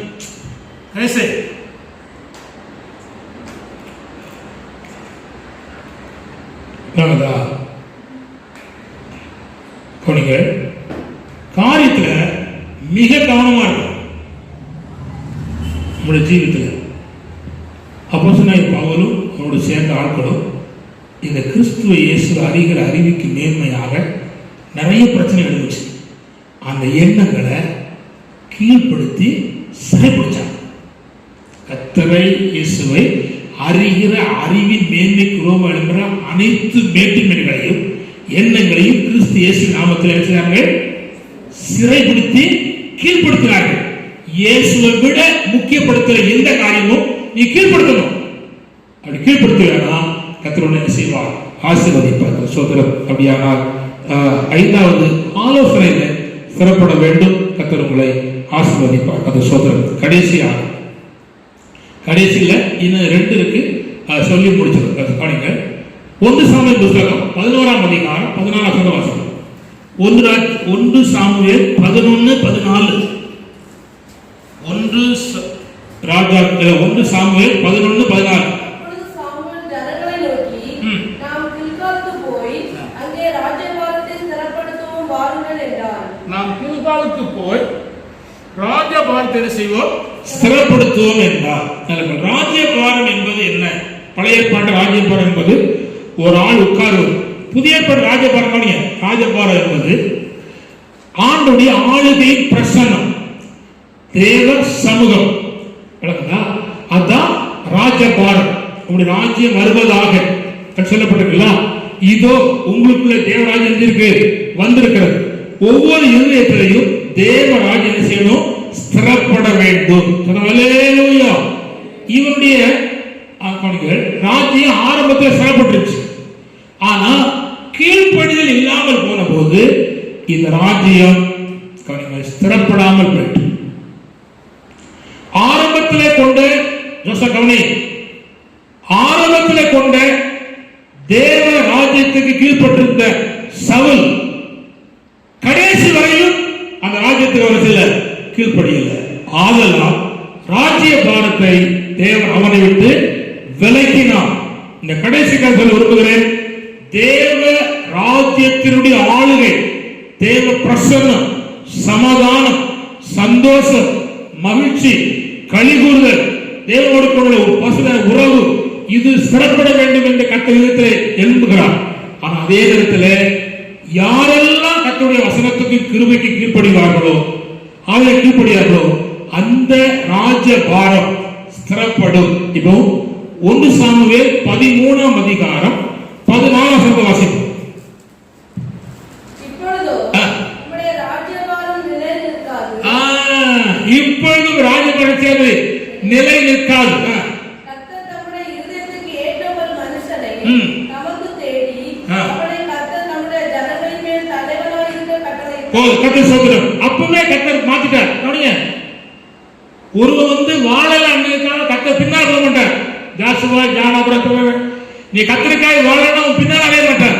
கவனிங்க, காரியத்துல மிக கவனமா இருக்கும் நம்முடைய ஜீவியத்தில். அப்போஸ்தலனாகிய பவுலும் அவனோடு சேர்ந்த ஆட்களும் இந்த கிறிஸ்துவ இயேசு அறிகிற அறிவுக்கு மேன்மையாக நிறைய பிரச்சனை எழுந்துச்சு. அந்த எண்ணங்களை கீழ்ப்படுத்தி சிறைப்பிடிச்சாங்க. கர்த்தரை இயேசுவை அறிகிற அறிவின் மேன்மைக்கு உரோம எழும்புற அனைத்து மேட்டின்மைகளையும் எண்ணங்களையும் கிறிஸ்து இயேசு நாமத்தில் இருக்கிறார்கள் சிறைப்படுத்தி கீழ்ப்படுத்தினார்கள். இயேசுவை விட முக்கியப்படுத்துகிற எந்த காரியமும் நீ கீழ்ப்படுத்தணும். அப்படி கீழ்ப்படுத்துவேனா கர்த்தர் உன்னை என்ன செய்வார்? ஆசீர்வதிப்பார். சோதரம். அப்படியானால் 5வது ஆலோசனையில சிறப்பட வேண்டும். கர்த்தர் உங்களை ஆசீர்வதிப்பார். அது சோதரம். கடைசியில இன்னும் 2 இருக்கு, சொல்லி முடிச்சிருக்க. அது பாருங்க. 1 சாமுவேல் புத்தகம் 11ஆம் அதிகாரம் 14ஆம் வசனம். 1 சாமுவேல் 11:14. 1 சாமுவேல் 11:14. அப்பொழுது சாமுவேல் ஜனங்களை நோக்கி, நாம் கில்காலுக்கு போய் அங்கே ராஜ்யபாரத்தை ஸ்திரப்படுத்துவோம் வாருங்கள் என்றார். நாம் கில்காலுக்கு போய் ராஜ்யபாரத்தை செய்வோம், ஸ்திரப்படுத்துவோம் என்றார். ராஜ்யபாரம் என்பது என்ன? பழைய ஏற்பாட்டு ராஜ்யபாரம் என்பது ஒரு ஆள் உட்காருவது. புதிய ஏற்பாடு ராஜபாரம் என்பது ஆண்டுடைய ஆளுகையின் பிரசன்னம், தேவ சமூகம். அதான் ராஜபாரம். உங்களுடைய ராஜ்யம் வருவதாக சொல்லப்பட்டிருக்கலாம். இதோ உங்களுக்குள்ள தேவராஜ்யம் இருக்கு, வந்திருக்கிறது. ஒவ்வொரு இருதயத்திலையும் தேவராஜ்யம் செய்யணும், ஸ்திரப்பட வேண்டும். இவருடைய ராஜ்யம் ஆரம்பத்தில் ஸ்திரப்பட்டுருச்சு. ஆனா கீழ்ப்படிதல் இல்லாமல் போன போது இந்த ராஜ்யம் ஸ்திரப்படாமல் போயிட்டு, ஆரம்பத்திலே கொண்ட தேவ ராஜ்யத்துக்கு கீழ்பட்டிருந்த சவுல் கடைசி வரையும் அந்த ராஜ்யத்துக்கு அவர் சில கீழ்ப்படியல. ஆதலால் ராஜ்ய பாரத்தை தேவன் அவனை விட்டு விலக்கினான். இந்த கடைசி காலத்தில் விரும்புகிறேன், தேவ ராஜ்யத்தினுடைய ஆளுகை, தேவ பிரசன்னம், சமாதானம், சந்தோஷம், மகிழ்ச்சி, கலிகூறுதல், தேவனோடு கொண்ட உறவு, இது சிறப்பட வேண்டும் என்று கர்த்தர் விதத்திலே எழும்புகிறார். ஆனா அதே நேரத்தில் யாரெல்லாம் கர்த்தருடைய வசனத்துக்கு கிருபைக்கு கீழ்ப்படிவார்களோ, அவரை கீழ்ப்படியார்களோ, அந்த ராஜ்ய பாரம் ஸ்திரப்படும். இப்போ 1 சாமுவேல் 13ஆம் அதிகாரம் 14ஆம் வசனத்தை வாசிப்போம். இப்பொழுதும் ராஜபாரம் நிலை நிற்காது. கர்த்தர் தம்முடைய இருதயத்துக்கு ஏற்ற ஒரு மனுஷனை நமக்கு தேடி அவனை கர்த்தர் நம்முடைய ஜனங்களின் மேல் தலைவனாக இருக்க கட்டளையிட்டார். கர்த்தர் சோதரம். அப்பவே கர்த்தர் மாத்திட்டார். ஒருவன் வாழல அன்னைக்காக கர்த்தர் பின்னால் போக மாட்டார். ஜாசுவா ஜானாபுரம் நீ கத்திரிக்காய் வாழனா பின்னால் அடைய மாட்டார்.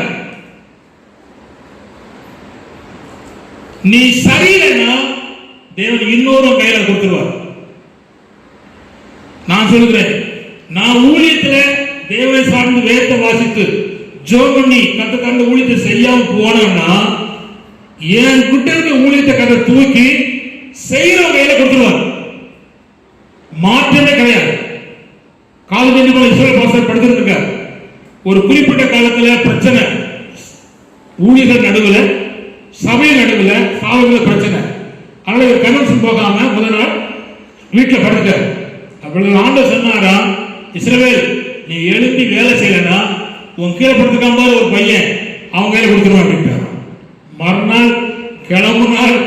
நீ சரியில்லைன்னா தேவன் இன்னொரு கையில கொடுத்துருவார். நான் சொல்லுகிறேன், நான் ஊழியத்துல தேவனை சார்ந்து வேதத்தை வாசித்து ஜெபம் பண்ணி கண்டு ஊழியத்தை செய்யாம போனேன்னா என் கிட்ட இருக்க ஊழியத்தை கதை தூக்கி செய்யற கையில கொடுத்துருவார். மாற்றமே கிடையாது. காலேஜ் இஸ்ரேல் பாஸ்டர் படுத்திருக்க ஒரு குறிப்பிட்ட காலத்துல பிரச்சனை, ஊழியர்கள் நடுவில், சபை நடுவில், சாவுகள பிரச்சனை. அதனால ஒரு கன்வென்ஷன் போகாம முதல் நாள் வீட்டில் படுத்தார். அப்பொழுது ஆண்டவர் சொன்னாரா, இஸ்ரவேல் நீ எழுப்பி வேலை செய்யலன்னா உன் கீழே படுத்துக்காம ஒரு பையன் அவங்க கையில கொடுத்துருவான் அப்படின்ட்டார். மறுநாள் கிளம்புனார்,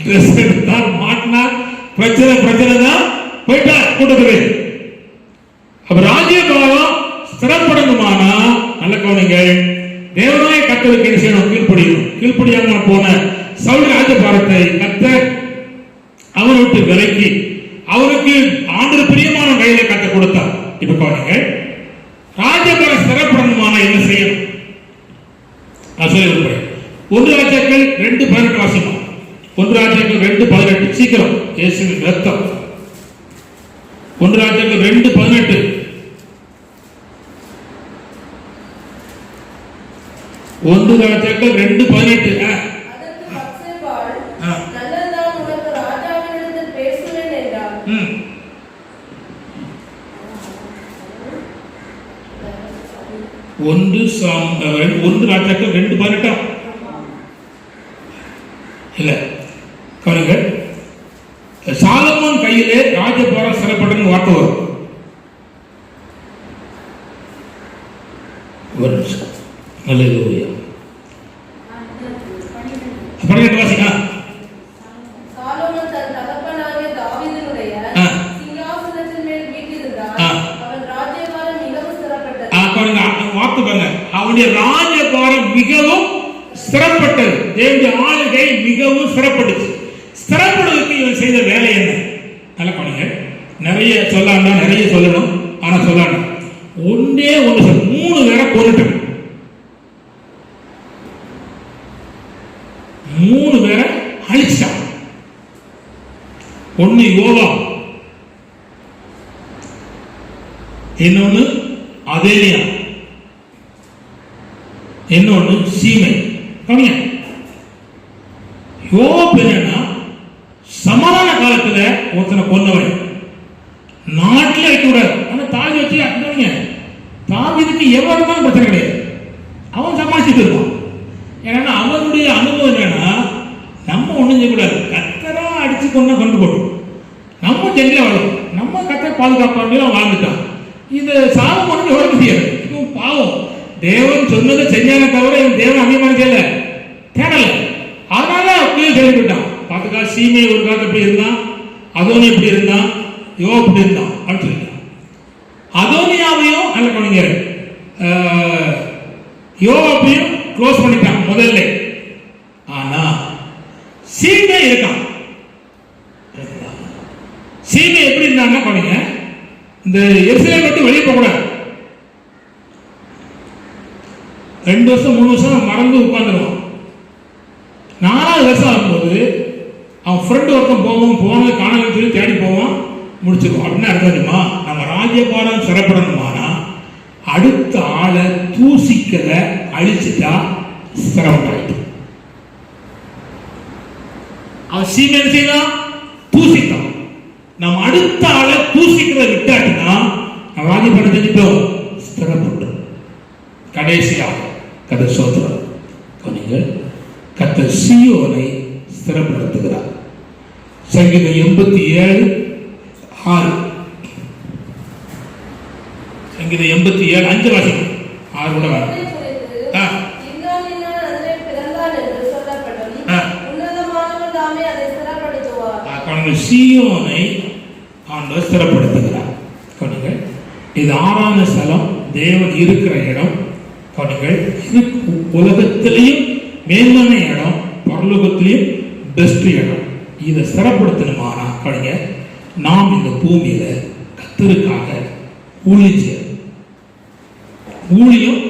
ட்ரெஸ் எடுத்தார், மாட்டினார், பிரச்சனை தான் போயிட்டார் கூட்டத்துக்கு. அப்ப ராஜ்யபாரம் ஸ்திரப்படணுமானா நல்ல கவனிங்கள், தேவனாய கர்த்தருக்கு என்ன செய்யணும்? கீழ்ப்படியாம போன சவுல் ராஜபாரத்தை கர்த்தர் அவனை விட்டு விலக்கி அவருக்கு ஆண்டவர் பிரியமான கையில கர்த்தர் கொடுத்தார். இப்ப கவனிங்கள், ராஜபாரம் ஸ்திரப்படணுமானா என்ன செய்யணும்? நான் சொல்லியிருப்பேன். 1 ராஜாக்கள் 2:18 வாசிப்போம். 1 ராஜாக்கள் 2:18 சீக்கிரம். இயேசுவின் ரத்தம். 1 ராஜாக்கள் 2:18. 1 ராஜாக்கள் 2:18. அதற்கு பத்சேபாள், நல்லதுதான், உனக்கு ராஜாவினிடத்தில் பேசுவேன் என்றாள். 1 ராஜாக்கள் 2:18 இல்ல கவனிங்க, சாலமோன் கையிலே ராஜபாரம் சிறப்பட்டு வார்த்தை வரும். ஒரு நிமிஷம். அல்லேலூயா. 12 வாசிங்க. சாலமோன் தன் தகப்பனாகிய தாவீதினுடைய சிங்காசனத்தின் மேல் வீற்றிருந்தார். அவனுடைய ராஜபாரம் மிகவும் ஸ்திரப்பட்டது. தேவனுடைய ஆளுகை மிகவும் ஸ்திரப்பட்டுச்சு. ஸ்திரப்படுவதற்கு இவன் செய்த வேலை என்ன? நல்ல கவனிங்க. நிறைய சொல்லணும், நிறைய சொல்லணும். ஆனா சொல்லணும் ஒன்றே ஒன்று, 3 பேரை கொண்டுட்டான். 3 பேரை அழிச்சிட்டான். ஒன்னு யோவா, இன்னொன்னு அதேலியா, இன்னொன்னு சீமை. கவனிங்க, யோவாப் என்னன்னா சமாதான காலத்துல ஒருத்தனை கொன்னவன், நாட்டில் வைக்கூடாது. ஆனா தாவி வச்சு அந்தவங்க தாவிதுக்கு எவ்வளவு தான் பிரச்சனை கிடையாது, அவன் சமாளிச்சுட்டு இருப்பான். ஏன்னா அவனுடைய அனுபவம் என்னன்னா நம்ம ஒண்ணும் செய்யக்கூடாது, கத்தரா அடிச்சு கொண்டு போட்டோம், நம்ம ஜெயில வாழும், நம்ம கத்தரை பாதுகாப்பாக வாழ்ந்துட்டான். இது சாபம் ஒன்று வர முடியாது. இதுவும் பாவம், தேவன் சொன்னதை செஞ்சான தவிர இவன் தேவன் அபிமானம் செய்யல, தேடல. அதனால அப்படியே சொல்லிவிட்டான். பார்த்துக்கா, சீமை ஒரு காலத்து எப்படி இருந்தான், அதோனி எப்படி இருந்தான், யோ எப்படி இருந்தான் அப்படின்னு சொல்லிட்டான். அதோனியாவையும் நல்ல கவனிங்க, யோவாப்பையும் க்ளோஸ் பண்ணிட்டான் முதல்ல. ஆனா சீமை இருக்கான். சீமை எப்படி இருந்தாங்க கவனிங்க, இந்த எருசலேமை விட்டு வெளியே போக கூடாது. 2 வருஷம் 3 வருஷம் மறந்து உட்கார்ந்துருவான். 4வது வருஷம் ஆகும்போது அவன் ஃப்ரெண்டு ஒருத்தன் போனது காணலன்னு சொல்லி தேடி போவான், முடிச்சிருவான். அப்படின்னு அர்த்தமா, நம்ம ராஜ்யபாரம் சிறப்படணுமானா அடுத்த ஆளை தூசிக்கத அழிச்சுட்டா சிரமமாயிட்டு. அவன் சீமை செய்தான், தூசித்தான். நம்ம அடுத்த ஆளை தூசிக்கிறத விட்டாட்டுனா நம்ம ராஜ்யபாரம் செஞ்சுட்டோம், ஸ்திரப்பட்டோம். கடைசியாக கதை சோதரம் நீங்கள் கர்த்தர் சீயோனை ஸ்திரப்படுத்துகிறார். சங்கீதம் 87:6, சங்கீதம் 87:5 வாசிக்கும். 6 கூட வரும். சீயோனை ஆண்டவர் ஸ்திரப்படுத்துகிறார். கவனிங்கள், இது 6ஆம் ஸ்தலம், தேவன் இருக்கிற இடம். கவனிங்கள், இது உலகத்திலையும் மேன்மையான இடம், பரலோகத்திலையும் பெஸ்ட் இடம். இதை ஸ்திரப்படுத்தணுமானா கவனிங்க, நாம் இந்த பூமியில கர்த்தருக்காக ஊழியம் செய்யணும். ஊழியம்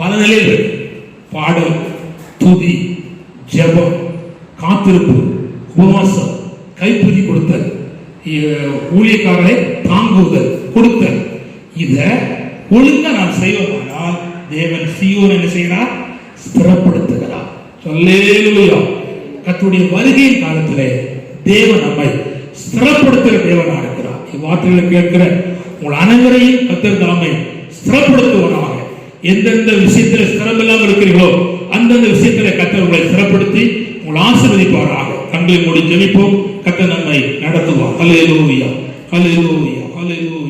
பல நிலையில் இருக்கு. பாடல், துதி, ஜெபம், காத்திருப்பு, உபவாசம், கைப்பிடி கொடுத்தல், ஊழியக்காரரை தாங்குதல், கொடுத்தல். இத ஒழுங்கா நாம் செய்வோமானால் தேவன் சீயோனை என்ன செய்கிறார்? ஸ்திரப்படுத்துகிறார். அல்லேலூயா. கர்த்தருடைய வருகையின் காலத்திலே தேவன் நம்மை ஸ்திரப்படுத்துகிற தேவனாக இருக்கிறார். இவ்வார்த்தைகளை கேட்கிற உங்கள் அனைவரையும் கர்த்தர் தாமே ஸ்திரப்படுத்துவனாக. எந்தெந்த விஷயத்தில் ஸ்திரம் இல்லாமல் இருக்கிறீர்களோ அந்தந்த விஷயத்தில் கர்த்தர் உங்களை ஸ்திரப்படுத்தி உங்களை ஆசீர்வதிப்பாராக. கண்களை மூடி ஜெபிப்போம். கர்த்தர் நம்மை நடத்துவார். அல்லேலூயா, அல்லேலூயா, அல்லேலூயா.